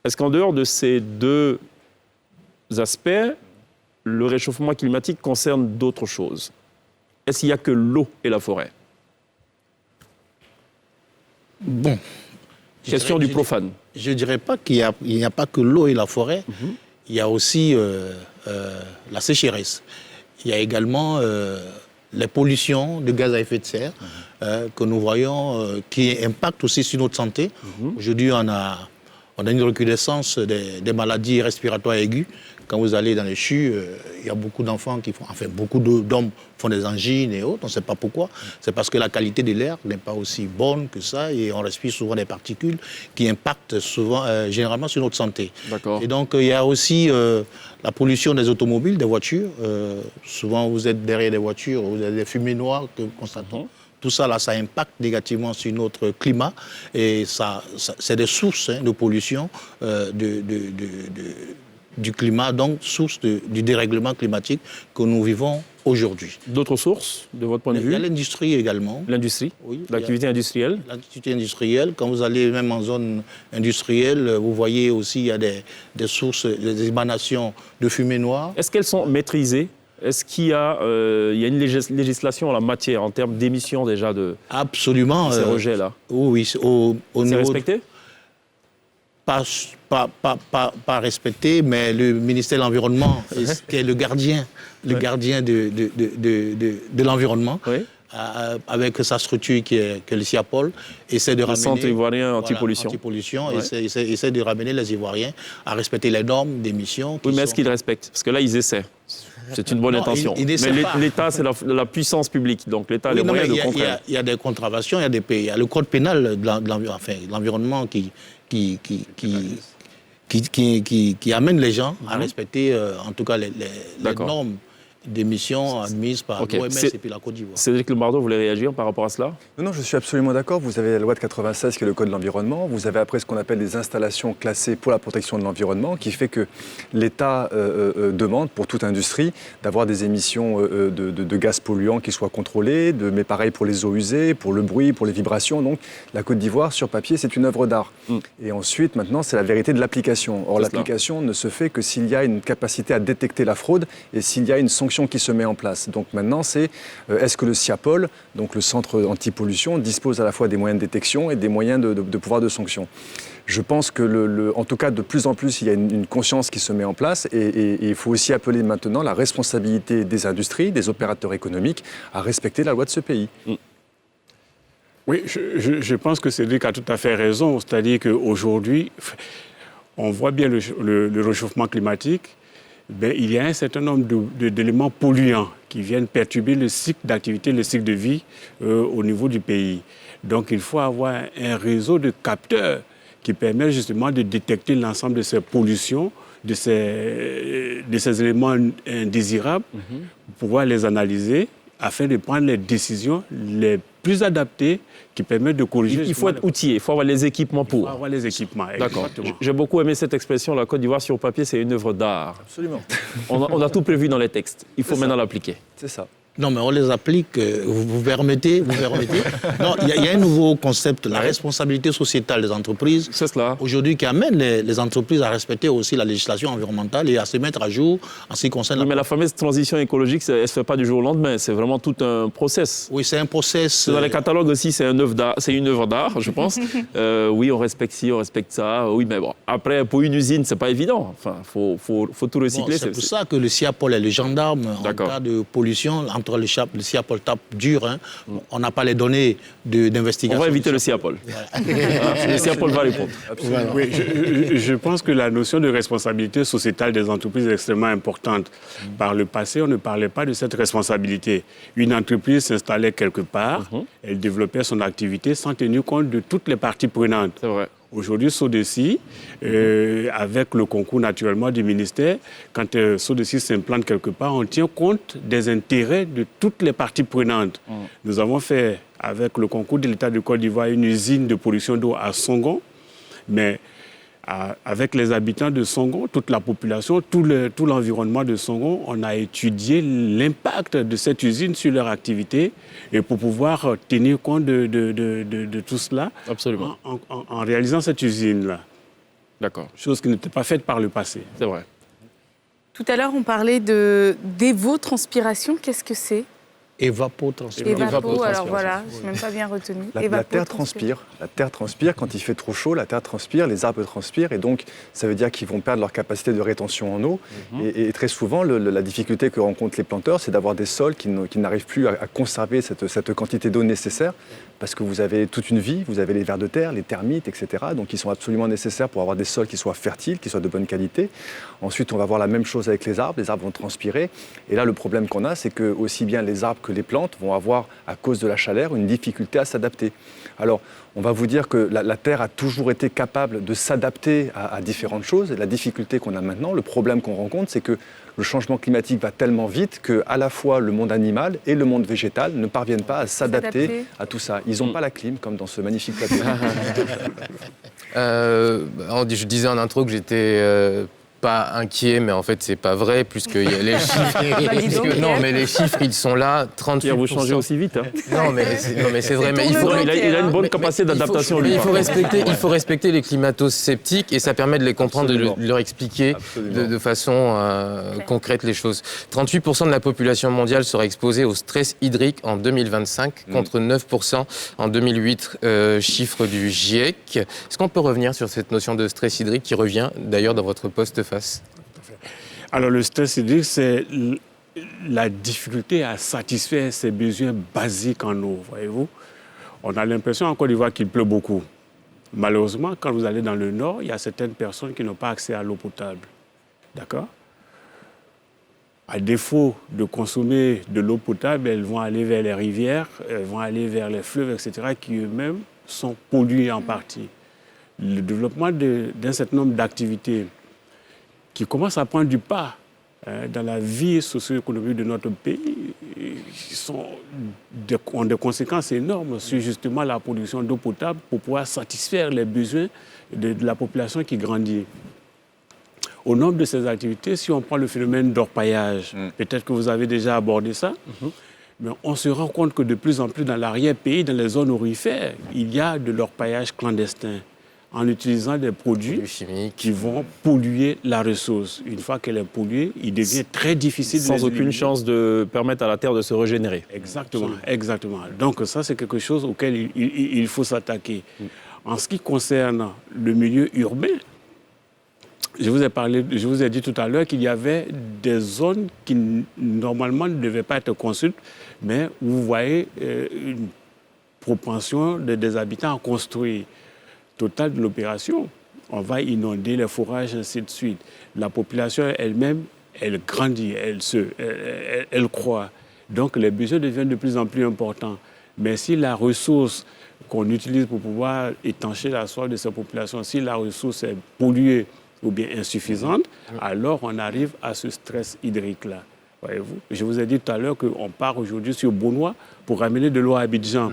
Est-ce qu'en dehors de ces deux aspects, le réchauffement climatique concerne d'autres choses? Est-ce qu'il n'y a que l'eau et la forêt? Bon. Question du profane. Je ne dirais pas qu'il n'y a pas que l'eau et la forêt. Il y a aussi la sécheresse. Il y a également les pollutions de gaz à effet de serre que nous voyons, qui impactent aussi sur notre santé. Aujourd'hui, on a une recrudescence des maladies respiratoires aiguës. Quand vous allez dans les CHU, il y a beaucoup d'enfants beaucoup d'hommes font des angines et autres. On ne sait pas pourquoi. C'est parce que la qualité de l'air n'est pas aussi bonne que ça et on respire souvent des particules qui impactent généralement sur notre santé. Et donc, il y a aussi la pollution des automobiles, des voitures. Souvent, vous êtes derrière des voitures, vous avez des fumées noires que nous constatons. Tout ça, là, ça impacte négativement sur notre climat et c'est des sources de pollution du climat, donc source du dérèglement climatique que nous vivons aujourd'hui. D'autres sources, de votre point de vue? Il y a l'industrie également. L'industrie? Oui. L'activité industrielle? L'activité industrielle. Quand vous allez même en zone industrielle, vous voyez aussi il y a des sources, des émanations de fumée noire. Est-ce qu'elles sont maîtrisées? Est-ce qu'il y a, une législation en la matière, en termes d'émissions déjà de ces rejets-là? Oui. C'est respecté? Pas respecté, mais le ministère de l'Environnement, qui est le gardien de l'environnement, avec sa structure qui est le SIAPOL, essaie de ramener... Le Centre ivoirien anti-pollution. Essaie de ramener les Ivoiriens à respecter les normes d'émission. Oui, mais est-ce qu'ils respectent? Parce que là, ils essaient. C'est une bonne intention. Mais l'État, c'est la puissance publique. Donc l'État a les moyens de contraindre. Il y a des contraventions, il y a le code pénal de l'environnement qui amène les gens à respecter, en tout cas, les normes d'émissions admises par l'OMS et puis la Côte d'Ivoire. Cédric Lombardo voulait réagir par rapport à cela? Non, je suis absolument d'accord. Vous avez la loi de 96 qui est le code de l'environnement. Vous avez après ce qu'on appelle les installations classées pour la protection de l'environnement, qui fait que l'État demande pour toute industrie d'avoir des émissions de gaz polluants qui soient contrôlées, mais pareil pour les eaux usées, pour le bruit, pour les vibrations. Donc la Côte d'Ivoire, sur papier, c'est une œuvre d'art. Et ensuite, maintenant, c'est la vérité de l'application. Or, l'application ne se fait que s'il y a une capacité à détecter la fraude et s'il y a une sanction qui se met en place. Donc maintenant, c'est est-ce que le SIAPOL, donc le centre anti-pollution, dispose à la fois des moyens de détection et des moyens de pouvoir de sanction. Je pense que, en tout cas, de plus en plus, il y a une conscience qui se met en place et il faut aussi appeler maintenant la responsabilité des industries, des opérateurs économiques à respecter la loi de ce pays. Oui, je pense que Cédric a tout à fait raison. C'est-à-dire qu'aujourd'hui, on voit bien le réchauffement climatique. Il y a un certain nombre d'éléments polluants qui viennent perturber le cycle d'activité, le cycle de vie au niveau du pays. Donc il faut avoir un réseau de capteurs qui permet justement de détecter l'ensemble de ces pollutions, de ces éléments indésirables, pour pouvoir les analyser afin de prendre les décisions les plus adaptées qui permettent de corriger... Il faut être outillé, il faut avoir les équipements pour. Il faut avoir les équipements, d'accord. J'ai beaucoup aimé cette expression, la Côte d'Ivoire sur papier, c'est une œuvre d'art. Absolument. On a tout prévu dans les textes, il faut maintenant l'appliquer. C'est ça. Non, mais on les applique, vous permettez. Non, il y a un nouveau concept, la responsabilité sociétale des entreprises. C'est cela. Aujourd'hui, qui amène les entreprises à respecter aussi la législation environnementale et à se mettre à jour en ce qui concerne... Mais la fameuse transition écologique, elle ne se fait pas du jour au lendemain, c'est vraiment tout un process. Oui, c'est un process... Dans les catalogues aussi, c'est une œuvre d'art, je pense. Oui, on respecte ci, on respecte ça. Oui, mais bon, après, pour une usine, c'est pas évident. Enfin, faut tout recycler. C'est pour ça que le SIAPOL est le gendarme en cas de pollution. Entre le SIAPOL tape dur, on n'a pas les données d'investigation. On va éviter le SIAPOL. Le SIAPOL va répondre. Oui, je pense que la notion de responsabilité sociétale des entreprises est extrêmement importante. Par le passé, on ne parlait pas de cette responsabilité. Une entreprise s'installait quelque part, elle développait son activité sans tenir compte de toutes les parties prenantes. C'est vrai. Aujourd'hui, SODECI, avec le concours naturellement du ministère, quand SODECI s'implante quelque part, on tient compte des intérêts de toutes les parties prenantes. Nous avons fait, avec le concours de l'État de Côte d'Ivoire, une usine de production d'eau à Songon, mais avec les habitants de Songon, toute la population, tout l'environnement de Songon, on a étudié l'impact de cette usine sur leur activité et pour pouvoir tenir compte de tout cela. Absolument. En réalisant cette usine-là. D'accord. Chose qui n'était pas faite par le passé. C'est vrai. Tout à l'heure, on parlait d'évotranspiration. Qu'est-ce que c'est? Évapotranspiration. Évapo, alors voilà, je n'ai même pas bien retenu. La terre transpire. La terre transpire. Quand il fait trop chaud, la terre transpire, les arbres transpirent. Et donc, ça veut dire qu'ils vont perdre leur capacité de rétention en eau. Et très souvent, la difficulté que rencontrent les planteurs, c'est d'avoir des sols qui n'arrivent plus à conserver cette quantité d'eau nécessaire. Parce que vous avez toute une vie, vous avez les vers de terre, les termites, etc. Donc, ils sont absolument nécessaires pour avoir des sols qui soient fertiles, qui soient de bonne qualité. Ensuite, on va voir la même chose avec les arbres. Les arbres vont transpirer. Et là, le problème qu'on a, c'est que aussi bien les arbres que les plantes vont avoir, à cause de la chaleur, une difficulté à s'adapter. Alors, on va vous dire que la Terre a toujours été capable de s'adapter à différentes choses. Et la difficulté qu'on a maintenant, le problème qu'on rencontre, c'est que le changement climatique va tellement vite qu'à la fois le monde animal et le monde végétal ne parviennent pas à s'adapter à tout ça. Ils n'ont pas la clim, comme dans ce magnifique plateau. Je disais en intro que j'étais pas inquiet, mais en fait, c'est pas vrai, puisque y a les chiffres. Non, mais les chiffres, ils sont là. 38%. Pierre, vous changez aussi vite. Hein. Non, mais c'est vrai. Mais il a une bonne capacité d'adaptation. Il faut respecter les climato-sceptiques et ça permet de les comprendre, de leur expliquer de façon concrète les choses. 38% de la population mondiale sera exposée au stress hydrique en 2025, contre 9% en 2008, chiffre du GIEC. Est-ce qu'on peut revenir sur cette notion de stress hydrique qui revient d'ailleurs dans votre postface? Alors, le stress hydrique, c'est la difficulté à satisfaire ses besoins basiques en eau, voyez-vous. On a l'impression en Côte d'Ivoire qu'il pleut beaucoup. Malheureusement, quand vous allez dans le nord, il y a certaines personnes qui n'ont pas accès à l'eau potable. D'accord? À défaut de consommer de l'eau potable, elles vont aller vers les rivières, elles vont aller vers les fleuves, etc., qui eux-mêmes sont pollués en partie. Le développement d'un certain nombre d'activités qui commencent à prendre du pas dans la vie socio-économique de notre pays, ont des conséquences énormes sur justement la production d'eau potable pour pouvoir satisfaire les besoins de la population qui grandit. Au nombre de ces activités, si on prend le phénomène d'orpaillage, peut-être que vous avez déjà abordé ça, mais on se rend compte que de plus en plus dans l'arrière-pays, dans les zones aurifères, il y a de l'orpaillage clandestin, en utilisant des produits chimiques qui vont polluer la ressource. Une fois qu'elle est polluée, il devient très difficile de les sans aucune éliminer. chance de permettre à la Terre de se régénérer. Exactement, exactement. Donc ça, c'est quelque chose auquel il faut s'attaquer. En ce qui concerne le milieu urbain, je vous ai dit tout à l'heure qu'il y avait des zones qui normalement ne devaient pas être construites, mais où vous voyez une propension des habitants à construire. Total de l'opération, on va inonder les forages, ainsi de suite. La population elle-même, elle grandit, elle croît. Donc les besoins deviennent de plus en plus importants. Mais si la ressource qu'on utilise pour pouvoir étancher la soif de ces populations, si la ressource est polluée ou bien insuffisante, alors on arrive à ce stress hydrique-là. Voyez-vous? Je vous ai dit tout à l'heure qu'on part aujourd'hui sur Beaunois pour ramener de l'eau à Abidjan.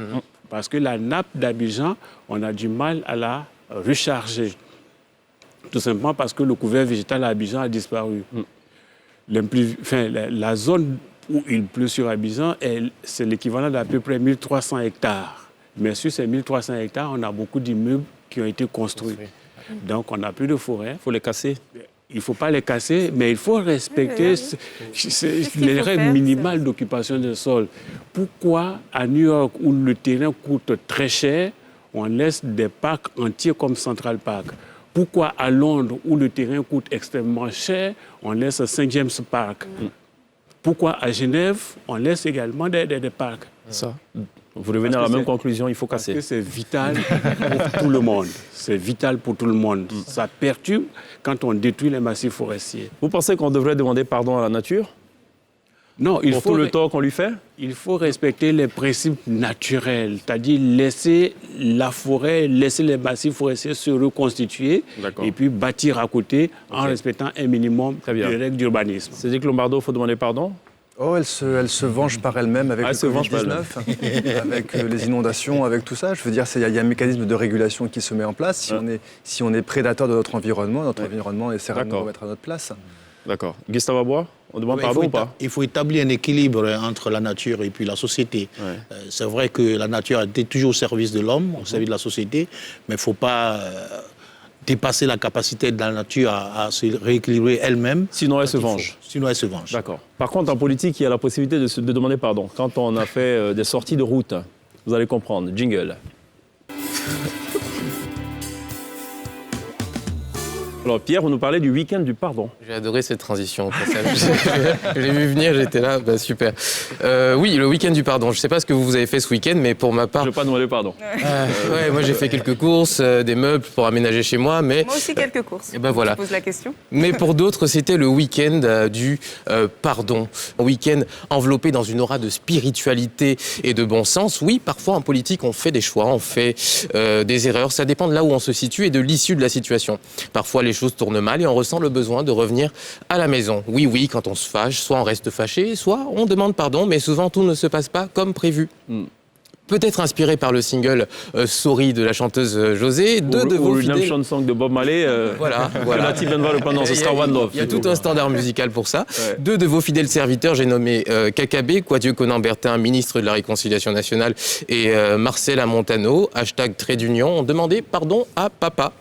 Parce que la nappe d'Abidjan, on a du mal à la recharger. Tout simplement parce que le couvert végétal à Abidjan a disparu. La zone où il pleut sur Abidjan, c'est l'équivalent d'à peu près 1300 hectares. Mais sur ces 1300 hectares, on a beaucoup d'immeubles qui ont été construits. Donc, on n'a plus de forêt. Il faut les casser. Il ne faut pas les casser, mais il faut respecter les règles minimales d'occupation des sols. Pourquoi à New York, où le terrain coûte très cher, on laisse des parcs entiers comme Central Park? Pourquoi à Londres, où le terrain coûte extrêmement cher, on laisse St. James Park? Pourquoi à Genève, on laisse également des parcs? Ça. Vous revenez à la même conclusion, il faut casser. Parce que c'est vital pour tout le monde. C'est vital pour tout le monde. Ça perturbe quand on détruit les massifs forestiers. Vous pensez qu'on devrait demander pardon à la nature? Non, pour tout le tort qu'on lui fait? Il faut respecter les principes naturels, c'est-à-dire laisser la forêt, laisser les massifs forestiers se reconstituer et puis bâtir à côté en respectant un minimum de règles d'urbanisme. Cédric Lombardo, il faut demander pardon? Oh, elle se venge par elle-même avec le Covid-19, avec les inondations, avec tout ça. Je veux dire, il y a un mécanisme de régulation qui se met en place. Si on est prédateur de notre environnement essaiera de nous remettre à notre place. D'accord. Gustave Abois, on demande pardon ou pas? Il faut établir un équilibre entre la nature et puis la société. C'est vrai que la nature a été toujours au service de l'homme, au service de la société, mais il ne faut pas dépasser la capacité de la nature à se rééquilibrer elle-même. Sinon, elle se venge. Sinon, elle se venge. D'accord. Par contre, en politique, il y a la possibilité de demander pardon. Quand on a fait des sorties de route, vous allez comprendre. Jingle. Alors Pierre, vous nous parlez du week-end du pardon. J'ai adoré cette transition. Je l'ai vu venir, j'étais là, super. Oui, le week-end du pardon. Je ne sais pas ce que vous avez fait ce week-end, mais pour ma part... Je ne veux pas demander pardon. Moi j'ai fait quelques courses, des meubles pour aménager chez moi, mais... Moi aussi quelques courses. Et ben voilà. Je pose la question. Mais pour d'autres, c'était le week-end du pardon. Un week-end enveloppé dans une aura de spiritualité et de bon sens. Oui, parfois en politique, on fait des choix, on fait des erreurs. Ça dépend de là où on se situe et de l'issue de la situation. Parfois, les choses tournent mal et on ressent le besoin de revenir à la maison. Oui, quand on se fâche, soit on reste fâché, soit on demande pardon, mais souvent tout ne se passe pas comme prévu. Peut-être inspiré par le single Sorry de la chanteuse José, deux de vos fidèles... Redemption Song de Bob Marley, voilà. Relative Denver le pendant, ce sera One Love. Il y a tout un standard musical pour ça. Ouais. Deux de vos fidèles serviteurs, j'ai nommé Kakabé, Kouadio Conan-Bertin, ministre de la Réconciliation nationale, et Marcela Montano, #TradeUnion, ont demandé pardon à papa.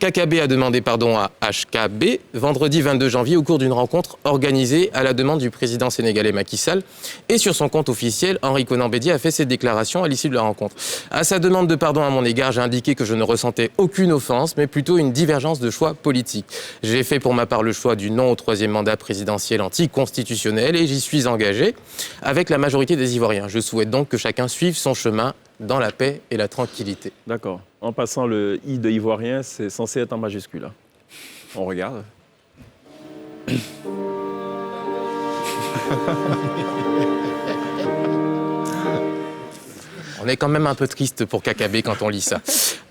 Kakabé a demandé pardon à HKB vendredi 22 janvier au cours d'une rencontre organisée à la demande du président sénégalais Macky Sall. Et sur son compte officiel, Henri Konan Bédié a fait cette déclaration à l'issue de la rencontre. À sa demande de pardon à mon égard, j'ai indiqué que je ne ressentais aucune offense, mais plutôt une divergence de choix politique. J'ai fait pour ma part le choix du non au 3e mandat présidentiel anticonstitutionnel et j'y suis engagé avec la majorité des Ivoiriens. Je souhaite donc que chacun suive son chemin dans la paix et la tranquillité. D'accord. En passant le « i » de ivoirien, c'est censé être en majuscule. Hein. On regarde. On est quand même un peu triste pour Kakabé quand on lit ça.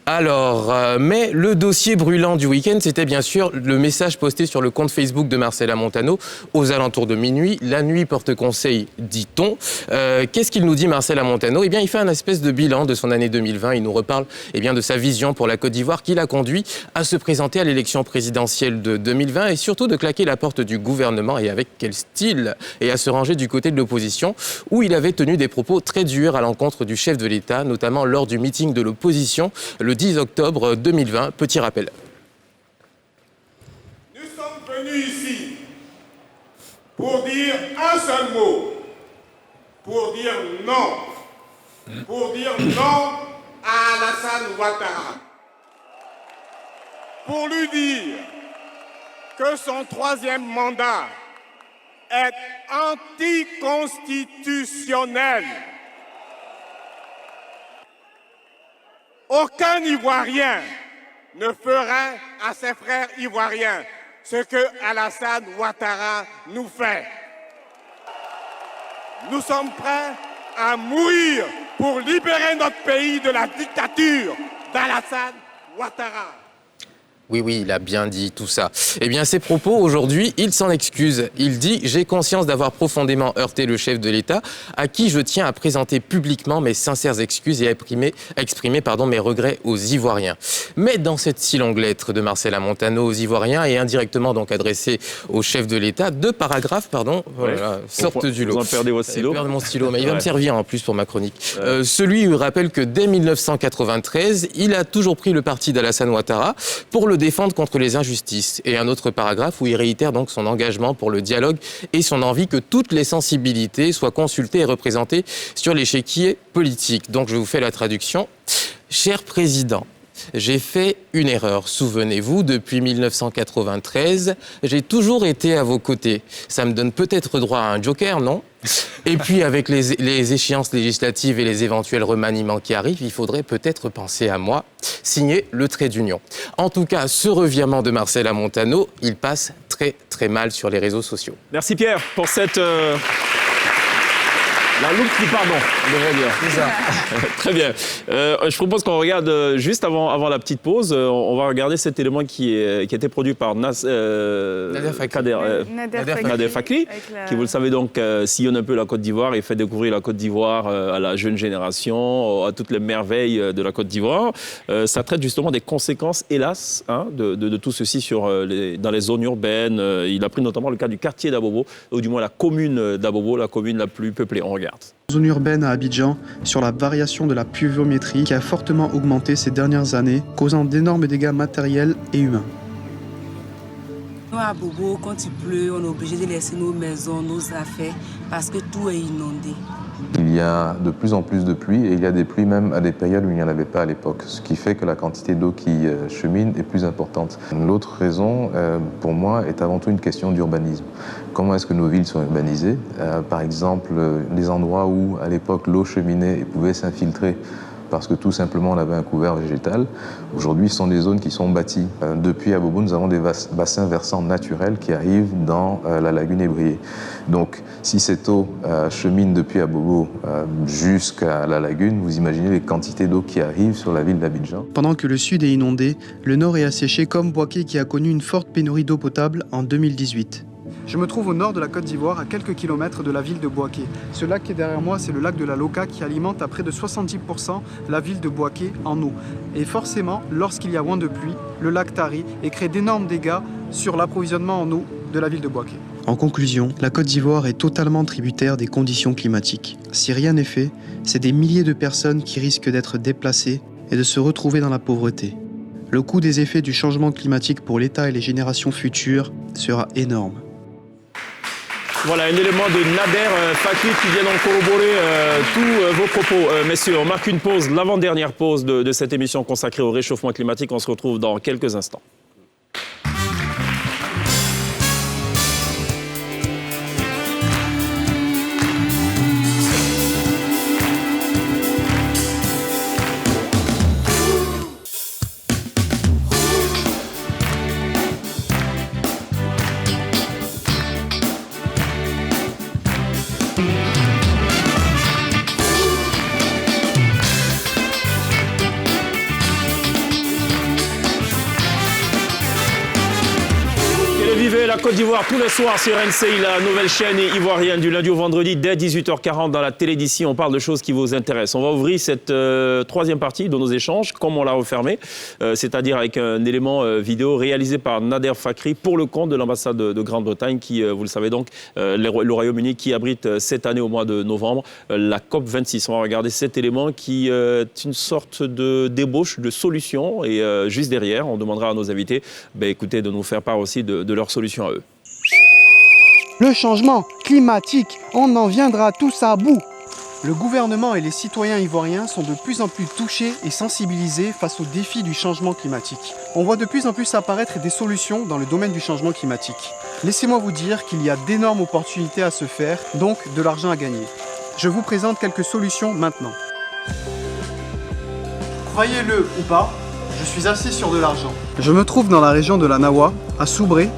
Alors, mais le dossier brûlant du week-end, c'était bien sûr le message posté sur le compte Facebook de Marcela Montano aux alentours de minuit. La nuit porte conseil, dit-on. Qu'est-ce qu'il nous dit, Marcela Montano ? Eh bien, il fait un espèce de bilan de son année 2020. Il nous reparle de sa vision pour la Côte d'Ivoire qui l'a conduit à se présenter à l'élection présidentielle de 2020 et surtout de claquer la porte du gouvernement et avec quel style et à se ranger du côté de l'opposition où il avait tenu des propos très durs à l'encontre du chef de l'État, notamment lors du meeting de l'opposition le 10 octobre 2020. Petit rappel. Nous sommes venus ici pour dire un seul mot, pour dire non. Pour dire non à Alassane Ouattara. Pour lui dire que son 3e mandat est anticonstitutionnel. Aucun Ivoirien ne fera à ses frères ivoiriens ce que Alassane Ouattara nous fait. Nous sommes prêts à mourir pour libérer notre pays de la dictature d'Alassane Ouattara. Oui, il a bien dit tout ça. Eh bien, ces propos, aujourd'hui, il s'en excuse. Il dit « J'ai conscience d'avoir profondément heurté le chef de l'État, à qui je tiens à présenter publiquement mes sincères excuses et à exprimer mes regrets aux Ivoiriens. » Mais dans cette si longue lettre de Marcela Montano aux Ivoiriens et indirectement donc adressée au chef de l'État, 2 paragraphes, sortent du lot. Vous en perdez votre stylo. Je perds mon stylo, mais il va me servir en plus pour ma chronique. Celui où il rappelle que dès 1993, il a toujours pris le parti d'Alassane Ouattara pour le défendre contre les injustices. Et un autre paragraphe où il réitère donc son engagement pour le dialogue et son envie que toutes les sensibilités soient consultées et représentées sur l'échiquier politique. Donc je vous fais la traduction. Cher Président, j'ai fait une erreur. Souvenez-vous, depuis 1993, j'ai toujours été à vos côtés. Ça me donne peut-être droit à un joker, non ? Et puis, avec les échéances législatives et les éventuels remaniements qui arrivent, il faudrait peut-être penser à moi. Signé le trait d'union. En tout cas, ce revirement de Marcela Montano, il passe très, très mal sur les réseaux sociaux. Merci Pierre pour cette... La loupe du pardon, on devrait dire. C'est ça. Très bien. Je propose qu'on regarde, juste avant la petite pause, on va regarder cet élément qui a été produit par Nader Fakri, qui, vous le savez, donc, sillonne un peu la Côte d'Ivoire et fait découvrir la Côte d'Ivoire à la jeune génération, à toutes les merveilles de la Côte d'Ivoire. Ça traite justement des conséquences, hélas, de tout ceci dans les zones urbaines. Il a pris notamment le cas du quartier d'Abobo, ou du moins la commune d'Abobo, la commune la plus peuplée. On regarde. alerte. Zone urbaine à Abidjan sur la variation de la pluviométrie qui a fortement augmenté ces dernières années, causant d'énormes dégâts matériels et humains. Nous, à Bobo, quand il pleut, on est obligé de laisser nos maisons, nos affaires, parce que tout est inondé. Il y a de plus en plus de pluie et il y a des pluies même à des périodes où il n'y en avait pas à l'époque, ce qui fait que la quantité d'eau qui chemine est plus importante. L'autre raison, pour moi, est avant tout une question d'urbanisme. Comment est-ce que nos villes sont urbanisées ? Par exemple, les endroits où, à l'époque, l'eau cheminait et pouvait s'infiltrer parce que tout simplement on avait un couvert végétal. Aujourd'hui, ce sont des zones qui sont bâties. Depuis Abobo, nous avons des bassins versants naturels qui arrivent dans la lagune Ébrié. Donc, si cette eau chemine depuis Abobo jusqu'à la lagune, vous imaginez les quantités d'eau qui arrivent sur la ville d'Abidjan. Pendant que le sud est inondé, le nord est asséché comme Boaké qui a connu une forte pénurie d'eau potable en 2018. Je me trouve au nord de la Côte d'Ivoire, à quelques kilomètres de la ville de Boaké. Ce lac qui est derrière moi, c'est le lac de la Loca qui alimente à près de 70% la ville de Boaké en eau. Et forcément, lorsqu'il y a moins de pluie, le lac tarit et crée d'énormes dégâts sur l'approvisionnement en eau de la ville de Boaké. En conclusion, la Côte d'Ivoire est totalement tributaire des conditions climatiques. Si rien n'est fait, c'est des milliers de personnes qui risquent d'être déplacées et de se retrouver dans la pauvreté. Le coût des effets du changement climatique pour l'État et les générations futures sera énorme. Voilà, un élément de Nader Fakri qui vient donc corroborer tous vos propos. Messieurs, on marque une pause, l'avant-dernière pause de cette émission consacrée au réchauffement climatique. On se retrouve dans quelques instants. La Côte d'Ivoire tous les soirs sur NCI, la nouvelle chaîne ivoirienne du lundi au vendredi dès 18h40 dans la télé d'ici. On parle de choses qui vous intéressent. On va ouvrir cette troisième partie de nos échanges comme on l'a refermé, c'est-à-dire avec un élément vidéo réalisé par Nader Fakri pour le compte de l'ambassade de Grande-Bretagne qui, vous le savez donc, le Royaume-Uni qui abrite cette année au mois de novembre la COP26. On va regarder cet élément qui est une sorte de débauche de solution et juste derrière, on demandera à nos invités écoutez, de nous faire part aussi de leurs solutions à eux. Le changement climatique, on en viendra tous à bout. Le gouvernement et les citoyens ivoiriens sont de plus en plus touchés et sensibilisés face aux défis du changement climatique. On voit de plus en plus apparaître des solutions dans le domaine du changement climatique. Laissez-moi vous dire qu'il y a d'énormes opportunités à se faire, donc de l'argent à gagner. Je vous présente quelques solutions maintenant. Croyez-le ou pas, je suis assis sur de l'argent. Je me trouve dans la région de la Nawa, à Soubré,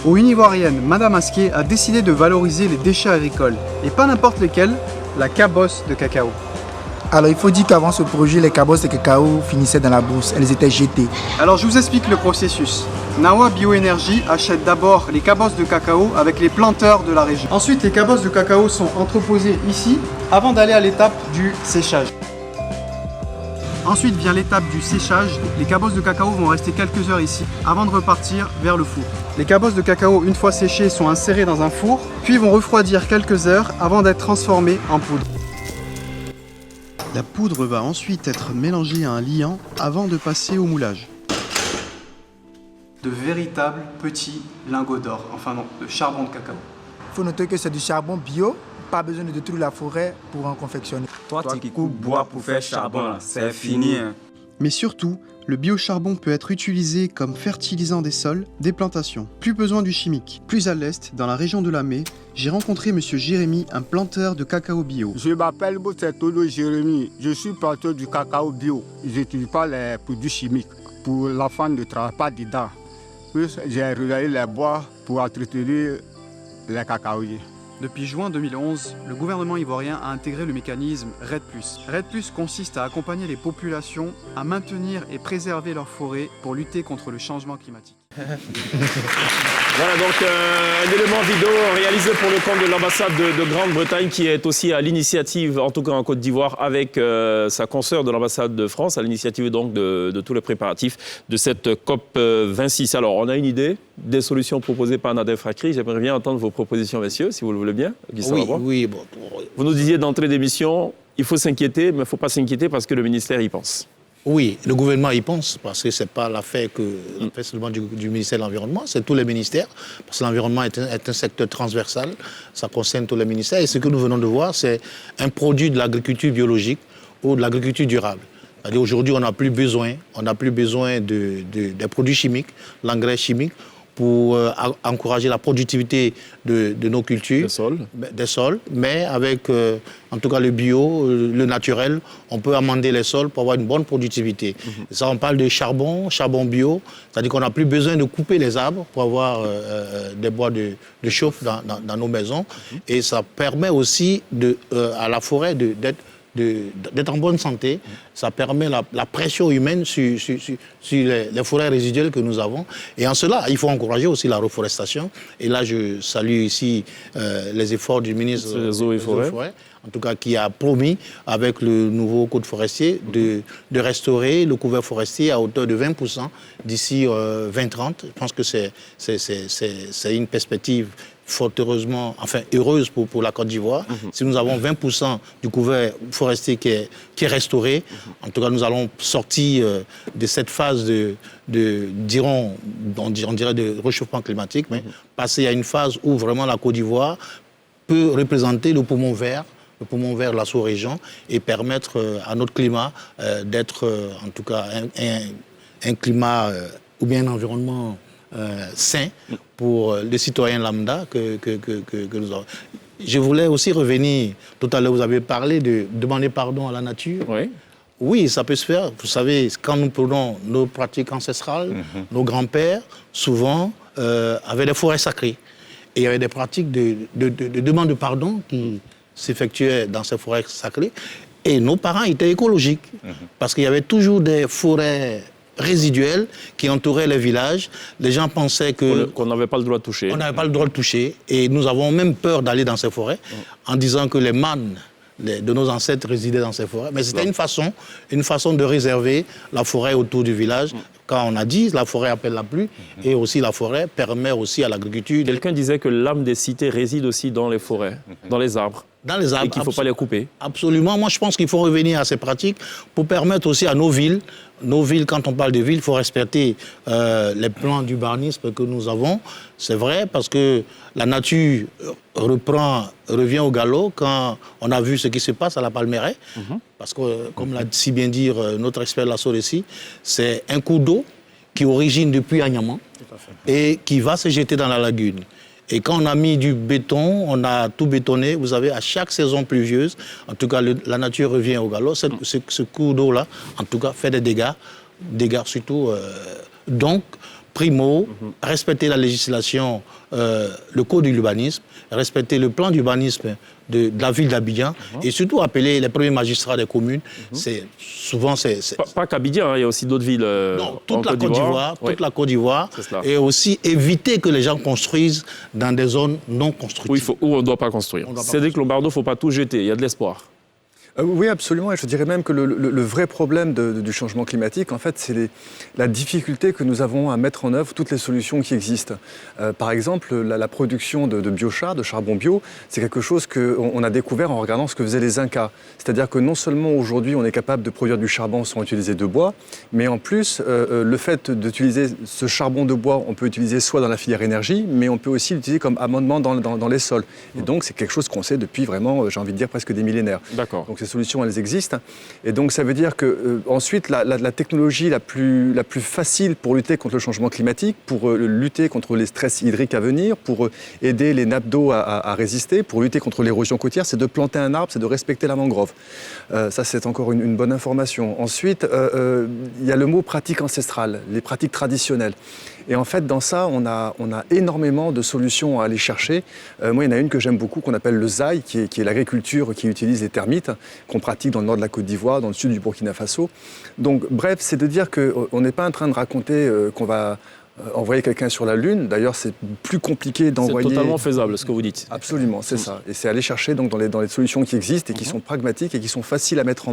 où une Ivoirienne, Madame Asquier, a décidé de valoriser les déchets agricoles. Et pas n'importe lesquels, la cabosse de cacao. Alors il faut dire qu'avant ce projet, les cabosses de cacao finissaient dans la bourse, elles étaient jetées. Alors je vous explique le processus. Nawa Bioénergie achète d'abord les cabosses de cacao avec les planteurs de la région. Ensuite, les cabosses de cacao sont entreposées ici avant d'aller à l'étape du séchage. Ensuite vient l'étape du séchage. Les cabosses de cacao vont rester quelques heures ici avant de repartir vers le four. Les cabosses de cacao, une fois séchées, sont insérées dans un four, puis vont refroidir quelques heures avant d'être transformées en poudre. La poudre va ensuite être mélangée à un liant avant de passer au moulage. De véritables petits lingots d'or, enfin non, de charbon de cacao. Il faut noter que c'est du charbon bio, pas besoin de détruire la forêt pour en confectionner. Toi qui coupes bois pour faire charbon, c'est fini. Hein. Mais surtout, le biocharbon peut être utilisé comme fertilisant des sols, des plantations. Plus besoin du chimique. Plus à l'est, dans la région de Lamé, j'ai rencontré M. Jérémy, un planteur de cacao bio. Je m'appelle Boutetodo Jérémy, je suis planteur du cacao bio. Je n'utilise pas les produits chimiques. Pour l'enfant ne travaille pas dedans. Plus j'ai regardé les bois pour entretenir les cacaoyers. Depuis juin 2011, le gouvernement ivoirien a intégré le mécanisme REDD+. REDD+, consiste à accompagner les populations à maintenir et préserver leurs forêts pour lutter contre le changement climatique. Voilà donc un élément vidéo réalisé pour le compte de l'ambassade de Grande-Bretagne qui est aussi à l'initiative, en tout cas en Côte d'Ivoire, avec sa consoeur de l'ambassade de France, à l'initiative donc de tous les préparatifs de cette COP 26. Alors on a une idée des solutions proposées par Nader Fakhri. J'aimerais bien entendre vos propositions, messieurs, si vous le voulez bien. Oui. Bon. Vous nous disiez d'entrée d'émission, il faut s'inquiéter, mais il ne faut pas s'inquiéter parce que le ministère y pense. Oui, le gouvernement y pense, parce que ce n'est pas l'affaire seulement du ministère de l'Environnement, c'est tous les ministères, parce que l'environnement est un secteur transversal, ça concerne tous les ministères, et ce que nous venons de voir, c'est un produit de l'agriculture biologique ou de l'agriculture durable. C'est-à-dire aujourd'hui, on n'a plus besoin des produits chimiques, l'engrais chimique, pour encourager la productivité de nos cultures, des sols, mais avec, en tout cas, le bio, le naturel, on peut amender les sols pour avoir une bonne productivité. Ça, on parle de charbon bio, c'est-à-dire qu'on n'a plus besoin de couper les arbres pour avoir des bois de chauffe dans nos maisons, et ça permet aussi à la forêt d'être en bonne santé. Ça permet la pression humaine sur les forêts résiduelles que nous avons. Et en cela, il faut encourager aussi la reforestation. Et là, je salue ici les efforts du ministre des Eaux et Forêts, en tout cas qui a promis, avec le nouveau code forestier, de restaurer le couvert forestier à hauteur de 20% d'ici 2030. Je pense que c'est une perspective fort heureusement, heureuse pour la Côte d'Ivoire. Si nous avons 20% du couvert forestier qui est restauré, en tout cas nous allons sortir de cette phase de réchauffement climatique, mais passer à une phase où vraiment la Côte d'Ivoire peut représenter le poumon vert de la sous-région et permettre à notre climat d'être en tout cas un climat ou bien un environnement sain pour les citoyens lambda que nous avons. Je voulais aussi revenir, tout à l'heure vous avez parlé de demander pardon à la nature. Oui, ça peut se faire. Vous savez, quand nous prenons nos pratiques ancestrales, nos grands-pères, souvent, avaient des forêts sacrées. Et il y avait des pratiques de demande de pardon qui s'effectuaient dans ces forêts sacrées. Et nos parents étaient écologiques, parce qu'il y avait toujours des forêts résiduelles qui entouraient les villages. Les gens pensaient qu'on n'avait pas le droit de toucher. On n'avait pas le droit de toucher. Et nous avons même peur d'aller dans ces forêts en disant que les mânes de nos ancêtres résidaient dans ces forêts. Mais c'était une façon de réserver la forêt autour du village. Quand on a dit, la forêt appelle la pluie, et aussi la forêt permet aussi à l'agriculture. Quelqu'un disait que l'âme des cités réside aussi dans les forêts, dans les arbres. Dans les arbres. Et qu'il ne faut pas les couper. Absolument. Moi, je pense qu'il faut revenir à ces pratiques pour permettre aussi à nos villes, quand on parle de villes, il faut respecter les plans d'urbanisme que nous avons. C'est vrai, parce que la nature revient au galop quand on a vu ce qui se passe à la Palmeraie. Parce que, comme l'a si bien dit notre expert de la Sorécie, c'est un cours d'eau qui origine depuis Agnaman et qui va se jeter dans la lagune. Et quand on a mis du béton, on a tout bétonné, vous savez, à chaque saison pluvieuse, en tout cas, la nature revient au galop. Ce cours d'eau-là, en tout cas, fait des dégâts surtout. Donc, primo, respecter la législation, le code de l'urbanisme, respecter le plan d'urbanisme de la ville d'Abidjan et surtout appeler les premiers magistrats des communes. Pas qu'Abidjan, il y a aussi d'autres villes. Toute la Côte d'Ivoire. Et aussi éviter que les gens construisent dans des zones non constructives. Où on ne doit pas construire. Cédric Lombardo, il ne faut pas tout jeter, il y a de l'espoir. Oui, absolument. Et je dirais même que le vrai problème du changement climatique, en fait, c'est la difficulté que nous avons à mettre en œuvre toutes les solutions qui existent. Par exemple, la production de biochar, de charbon bio, c'est quelque chose qu'on a découvert en regardant ce que faisaient les Incas. C'est-à-dire que non seulement aujourd'hui on est capable de produire du charbon sans utiliser de bois, mais en plus, le fait d'utiliser ce charbon de bois, on peut utiliser soit dans la filière énergie, mais on peut aussi l'utiliser comme amendement dans les sols. Et donc, c'est quelque chose qu'on sait depuis vraiment, j'ai envie de dire, presque des millénaires. D'accord. Donc, solutions, elles existent. Et donc, ça veut dire que ensuite, la technologie la plus facile pour lutter contre le changement climatique, pour lutter contre les stress hydriques à venir, pour aider les nappes d'eau à résister, pour lutter contre l'érosion côtière, c'est de planter un arbre, c'est de respecter la mangrove. Ça, c'est encore une bonne information. Ensuite, il y a le mot pratique ancestrale, les pratiques traditionnelles. Et en fait, dans ça, on a énormément de solutions à aller chercher. Moi, il y en a une que j'aime beaucoup, qu'on appelle le zaï, qui est l'agriculture qui utilise les termites, qu'on pratique dans le nord de la Côte d'Ivoire, dans le sud du Burkina Faso. Donc, bref, c'est de dire qu'on n'est pas en train de raconter qu'on va envoyer quelqu'un sur la Lune. D'ailleurs, c'est plus compliqué d'envoyer... C'est totalement faisable, ce que vous dites. Absolument, c'est ça. Et c'est aller chercher donc, dans les solutions qui existent et qui sont pragmatiques et qui sont faciles à mettre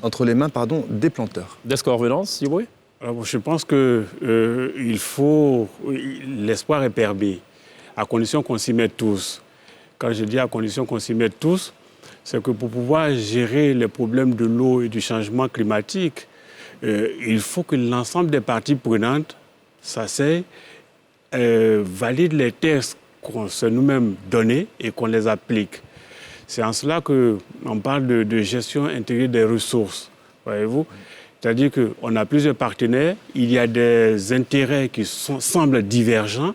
entre les mains des planteurs. D'escorvenance, Yoboué? Alors, je pense que l'espoir est permis, à condition qu'on s'y mette tous. Quand je dis à condition qu'on s'y mette tous, c'est que pour pouvoir gérer les problèmes de l'eau et du changement climatique, il faut que l'ensemble des parties prenantes s'asseyent, valident les textes qu'on s'est nous-mêmes donnés et qu'on les applique. C'est en cela qu'on parle de gestion intégrée des ressources, voyez-vous. C'est-à-dire qu'on a plusieurs partenaires, il y a des intérêts qui semblent divergents,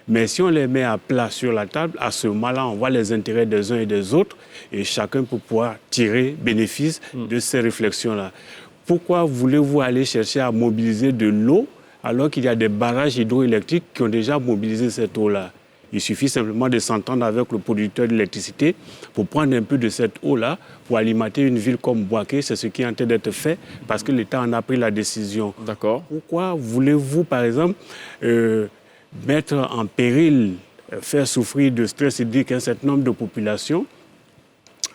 mais si on les met à plat sur la table, à ce moment-là, on voit les intérêts des uns et des autres et chacun peut pouvoir tirer bénéfice de ces réflexions-là. Pourquoi voulez-vous aller chercher à mobiliser de l'eau alors qu'il y a des barrages hydroélectriques qui ont déjà mobilisé cette eau-là? Il suffit simplement de s'entendre avec le producteur d'électricité pour prendre un peu de cette eau-là pour alimenter une ville comme Bouaké. C'est ce qui est en train d'être fait parce que l'État en a pris la décision. D'accord. Pourquoi voulez-vous, par exemple, mettre en péril, faire souffrir de stress hydrique un certain nombre de populations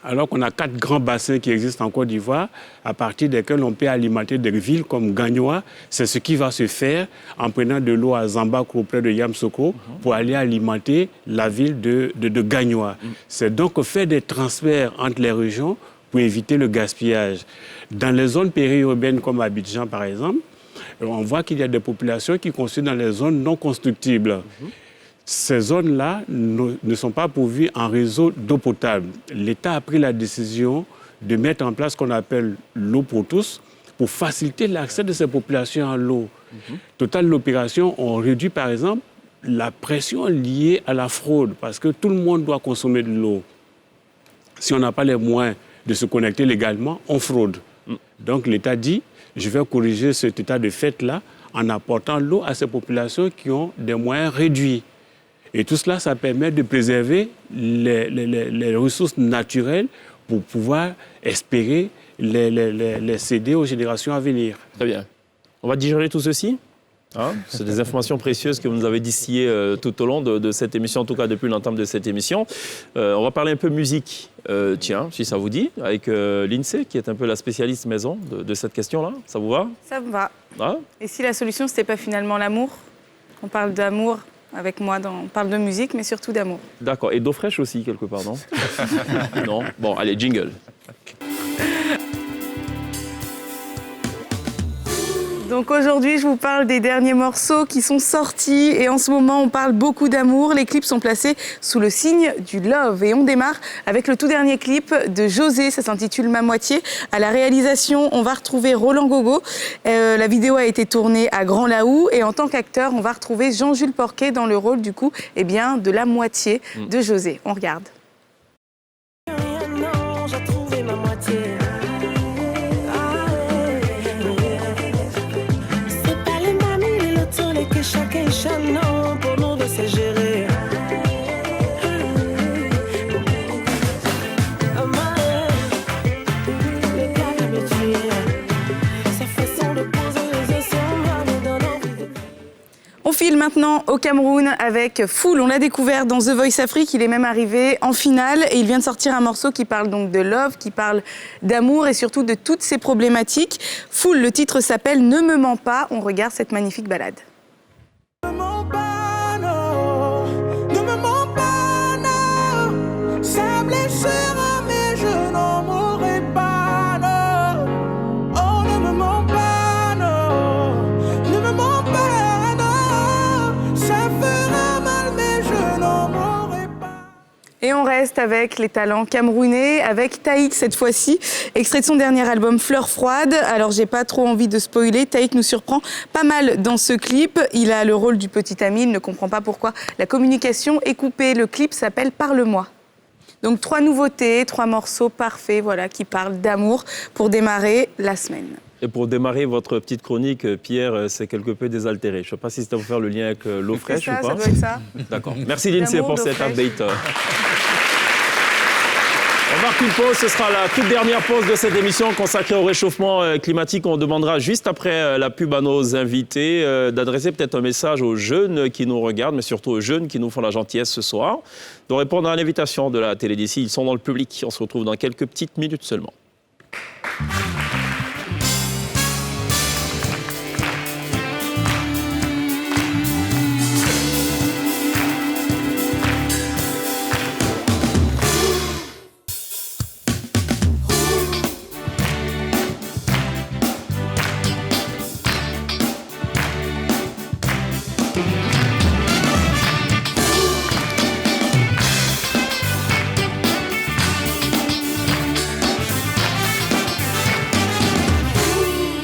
alors qu'on a 4 grands bassins qui existent en Côte d'Ivoire, à partir desquels on peut alimenter des villes comme Gagnoa? C'est ce qui va se faire en prenant de l'eau à Zambako, près de Yamsoko, pour aller alimenter la ville de Gagnoa. C'est donc faire des transferts entre les régions pour éviter le gaspillage. Dans les zones périurbaines comme Abidjan, par exemple, on voit qu'il y a des populations qui construisent dans les zones non constructibles. Ces zones-là ne sont pas pourvues en réseau d'eau potable. L'État a pris la décision de mettre en place ce qu'on appelle l'eau pour tous pour faciliter l'accès de ces populations à l'eau. Total l'opération, on réduit par exemple la pression liée à la fraude parce que tout le monde doit consommer de l'eau. Si on n'a pas les moyens de se connecter légalement, on fraude. Donc l'État dit, je vais corriger cet état de fait-là en apportant l'eau à ces populations qui ont des moyens réduits. Et tout cela, ça permet de préserver les ressources naturelles pour pouvoir espérer les céder aux générations à venir. Très bien. On va digérer tout ceci. C'est des informations précieuses que vous nous avez distillées tout au long de cette émission, en tout cas depuis l'entame de cette émission. On va parler un peu musique, tiens, si ça vous dit, avec l'INSEE, qui est un peu la spécialiste maison de cette question-là. Ça vous va? Ça me va. Et si la solution, ce n'était pas finalement l'amour? On parle d'amour avec moi, on parle de musique, mais surtout d'amour. D'accord. Et d'eau fraîche aussi, quelque part, non? Non? Bon, allez, jingle. Donc aujourd'hui, je vous parle des derniers morceaux qui sont sortis et en ce moment, on parle beaucoup d'amour. Les clips sont placés sous le signe du love et on démarre avec le tout dernier clip de José, ça s'intitule Ma moitié. À la réalisation, on va retrouver Roland Gogo. La vidéo a été tournée à Grand Laou et en tant qu'acteur, on va retrouver Jean-Jules Porquet dans le rôle du coup, de la moitié de José. On regarde. J'ai trouvé ma moitié. Que chacun chanant pour nous de se gérer. Le gars me tuer, sa façon de poser les yeux sur moi me donne envie de... On file maintenant au Cameroun avec Foul. On l'a découvert dans The Voice Afrique. Il est même arrivé en finale et il vient de sortir un morceau qui parle donc de love, qui parle d'amour et surtout de toutes ces problématiques. Foul, le titre s'appelle Ne me mens pas. On regarde cette magnifique balade. Ne me mens pas, non. Ne me mens pas, non. Ça blessera, mais je n'en mourrai pas, non. Oh, ne me mens pas, non. Ne me mens pas, non. Ça fera mal, mais je n'en mourrai pas. Et on reste avec les talents camerounais, avec Taïk cette fois-ci, extrait de son dernier album Fleurs froides. Alors j'ai pas trop envie de spoiler, Taïk nous surprend pas mal dans ce clip. Il a le rôle du petit ami, il ne comprend pas pourquoi la communication est coupée. Le clip s'appelle Parle-moi. Donc 3 nouveautés, 3 morceaux parfaits, voilà, qui parlent d'amour pour démarrer la semaine. Et pour démarrer votre petite chronique, Pierre, c'est quelque peu désaltéré. Je ne sais pas si c'est pour faire le lien avec l'eau fraîche ou pas. Ça doit être ça. D'accord. Merci l'INSEE pour cette update. On va marque une pause. Ce sera la toute dernière pause de cette émission consacrée au réchauffement climatique. On demandera juste après la pub à nos invités d'adresser peut-être un message aux jeunes qui nous regardent, mais surtout aux jeunes qui nous font la gentillesse ce soir, de répondre à l'invitation de la télé d'ici. Ils sont dans le public. On se retrouve dans quelques petites minutes seulement.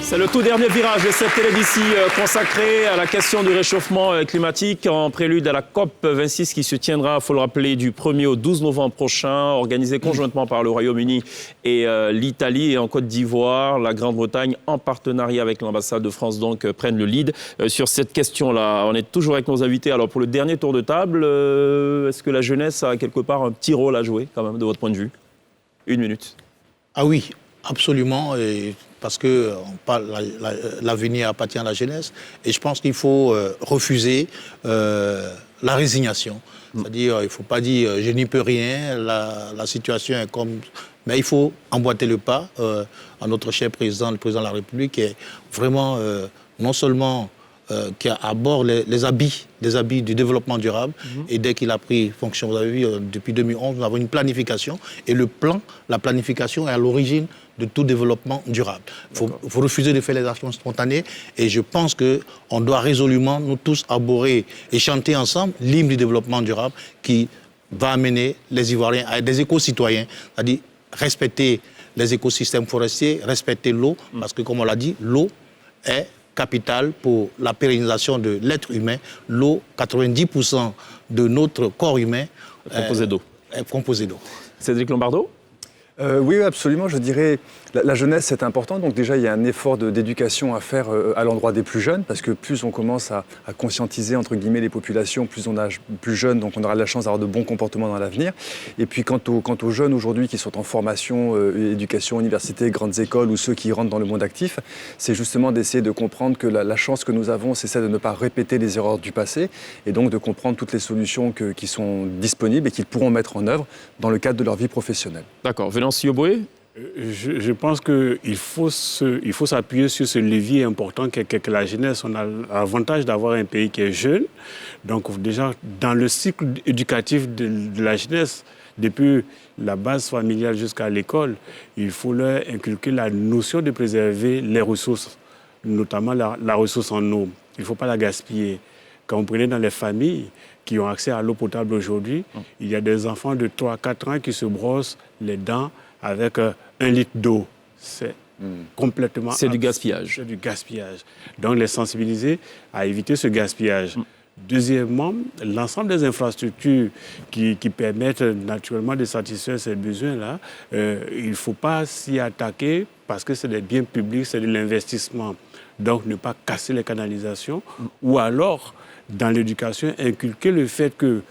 C'est le tout dernier virage de cette télé d'ici consacré à la question du réchauffement climatique en prélude à la COP26 qui se tiendra, il faut le rappeler, du 1er au 12 novembre prochain, organisé conjointement par le Royaume-Uni et l'Italie et en Côte d'Ivoire. La Grande-Bretagne, en partenariat avec l'ambassade de France, donc prennent le lead sur cette question-là. On est toujours avec nos invités. Alors pour le dernier tour de table, est-ce que la jeunesse a quelque part un petit rôle à jouer quand même de votre point de vue? 1 minute. Ah oui, absolument. Parce que l'avenir appartient à la jeunesse. Et je pense qu'il faut refuser la résignation. C'est-à-dire, il ne faut pas dire « je n'y peux rien, la situation est comme… » Mais il faut emboîter le pas à notre cher président, le président de la République, qui est vraiment non seulement… qui a à bord les habits du développement durable. Et dès qu'il a pris fonction, vous avez vu, depuis 2011, nous avons une planification. Et la planification est à l'origine de tout développement durable. Il faut refuser de faire les actions spontanées. Et je pense qu'on doit résolument, nous tous, arborer et chanter ensemble l'hymne du développement durable qui va amener les Ivoiriens à être des éco-citoyens, c'est-à-dire respecter les écosystèmes forestiers, respecter l'eau, parce que, comme on l'a dit, l'eau est capitale pour la pérennisation de l'être humain. L'eau, 90% de notre corps humain est composé d'eau. Cédric Lombardo? Oui, absolument. Je dirais la jeunesse, c'est important. Donc déjà, il y a un effort d'éducation à faire à l'endroit des plus jeunes, parce que plus on commence à conscientiser, entre guillemets, les populations, plus on a plus jeunes, donc on aura la chance d'avoir de bons comportements dans l'avenir. Et puis quant aux jeunes aujourd'hui qui sont en formation, éducation, université, grandes écoles, ou ceux qui rentrent dans le monde actif, c'est justement d'essayer de comprendre que la chance que nous avons, c'est celle de ne pas répéter les erreurs du passé, et donc de comprendre toutes les solutions qui sont disponibles et qu'ils pourront mettre en œuvre dans le cadre de leur vie professionnelle. D'accord. Venancio Boé? Je pense qu'il faut s'appuyer sur ce levier important qu'est la jeunesse. On a l'avantage d'avoir un pays qui est jeune. Donc déjà, dans le cycle éducatif de la jeunesse, depuis la base familiale jusqu'à l'école, il faut leur inculquer la notion de préserver les ressources, notamment la ressource en eau. Il ne faut pas la gaspiller. Quand vous prenez dans les familles qui ont accès à l'eau potable aujourd'hui, il y a des enfants de 3-4 ans qui se brossent les dents avec 1 litre d'eau. C'est complètement… C'est du gaspillage. C'est du gaspillage. Donc, les sensibiliser à éviter ce gaspillage. Deuxièmement, l'ensemble des infrastructures qui permettent naturellement de satisfaire ces besoins-là, il ne faut pas s'y attaquer parce que c'est des biens publics, c'est de l'investissement. Donc, ne pas casser les canalisations ou alors, dans l'éducation, inculquer le fait que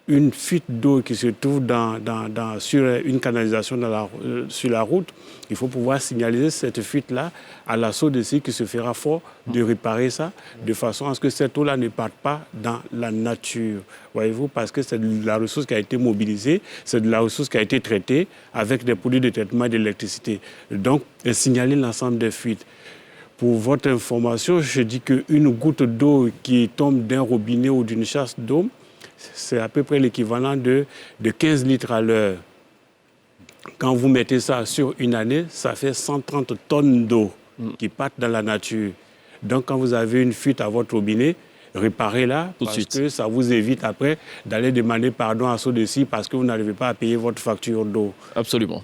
une fuite d'eau qui se trouve sur une canalisation sur la route, il faut pouvoir signaler cette fuite-là à la SODECI qui se fera fort de réparer ça de façon à ce que cette eau-là ne parte pas dans la nature. Voyez-vous, parce que c'est de la ressource qui a été mobilisée, c'est de la ressource qui a été traitée avec des produits de traitement d'électricité. Donc, signaler l'ensemble des fuites. Pour votre information, je dis qu'une goutte d'eau qui tombe d'un robinet ou d'une chasse d'eau, c'est à peu près l'équivalent de 15 litres à l'heure. Quand vous mettez ça sur une année, ça fait 130 tonnes d'eau qui partent dans la nature. Donc, quand vous avez une fuite à votre robinet, réparez-la parce que ça vous évite après d'aller demander pardon à SODECI parce que vous n'arrivez pas à payer votre facture d'eau. Absolument.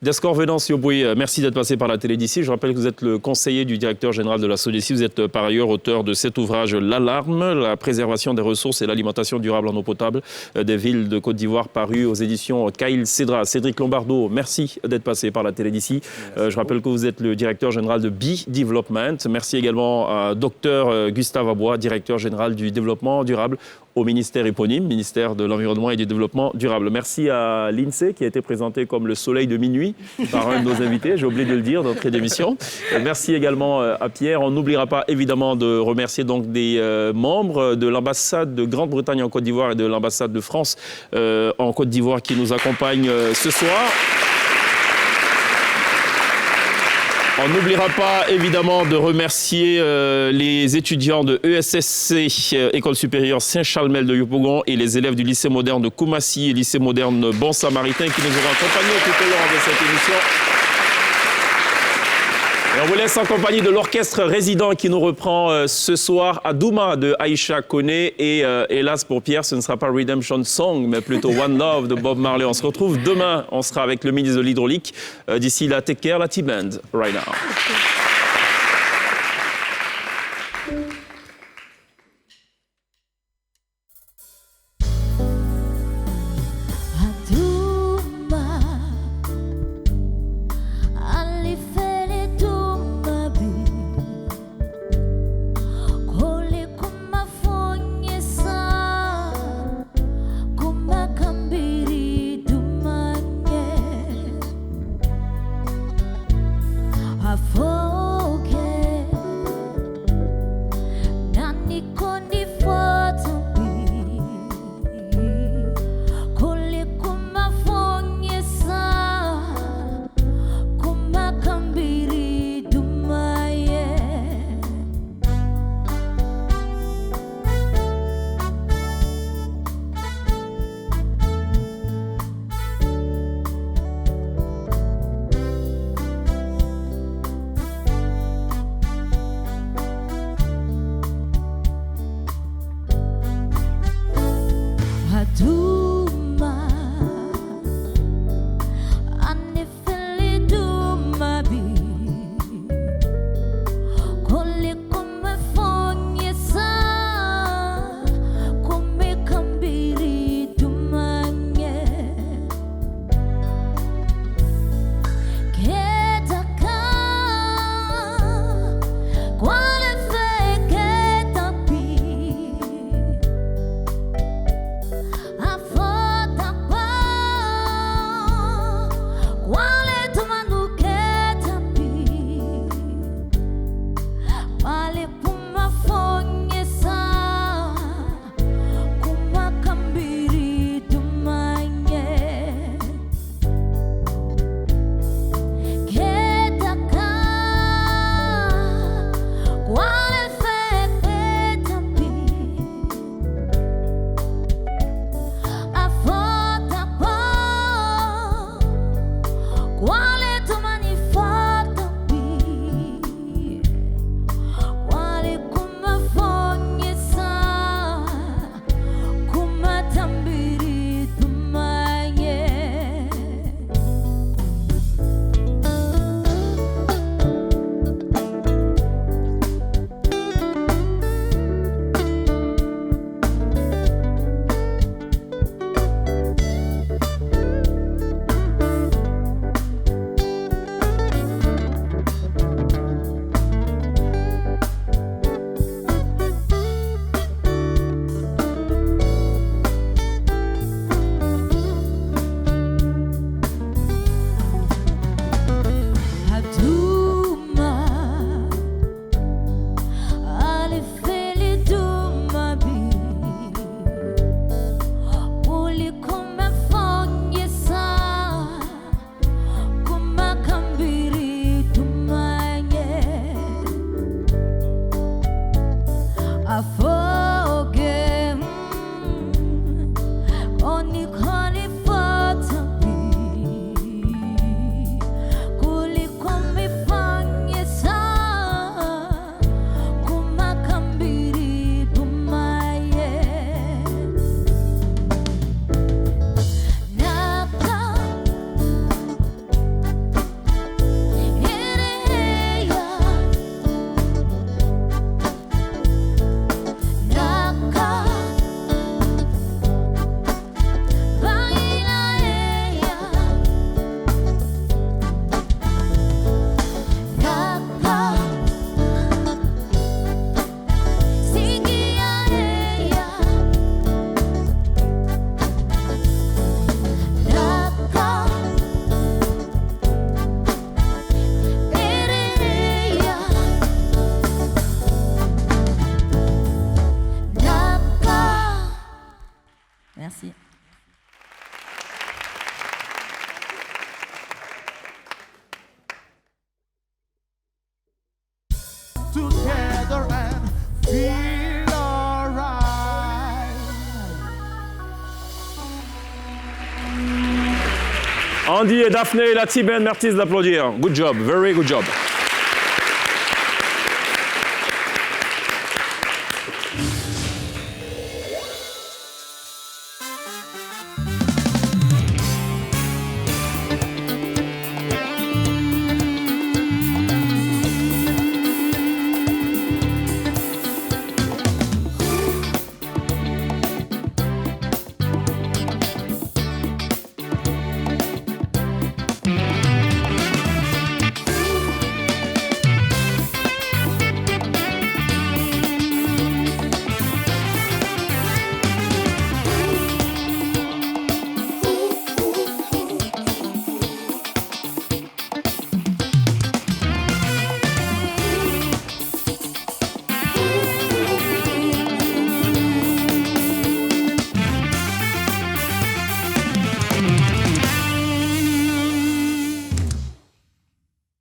Descor Venancio Boé, merci d'être passé par la télé d'ici. Je rappelle que vous êtes le conseiller du directeur général de la SODECI. Vous êtes par ailleurs auteur de cet ouvrage « L'Alarme, la préservation des ressources et l'alimentation durable en eau potable des villes de Côte d'Ivoire » paru aux éditions Kyle Cédra. Cédric Lombardo, merci d'être passé par la télé d'ici. Je rappelle que vous êtes le directeur général de Bee Development. Merci également à Dr Gustave Abois, directeur général du développement durable au ministère éponyme, ministère de l'Environnement et du Développement durable. Merci à l'INSEE qui a été présenté comme le soleil de minuit par un de nos invités, j'ai oublié de le dire d'entrée d'émission. Merci également à Pierre. On n'oubliera pas évidemment de remercier donc des membres de l'ambassade de Grande-Bretagne en Côte d'Ivoire et de l'ambassade de France en Côte d'Ivoire qui nous accompagnent ce soir. On n'oubliera pas évidemment de remercier les étudiants de ESSC, École supérieure Saint-Charles-Mel de Yopougon, et les élèves du lycée moderne de Koumassi et lycée moderne Bon Samaritain qui nous auront accompagnés tout au long de cette émission. Et on vous laisse en compagnie de l'orchestre résident qui nous reprend ce soir à Douma de Aïcha Koné. Et hélas pour Pierre, ce ne sera pas Redemption Song, mais plutôt One Love de Bob Marley. On se retrouve demain, on sera avec le ministre de l'Hydraulique. D'ici là, take care, la T-Band, right now. For Andy et Daphné et la Tiben, merci d'applaudir. Good job, very good job.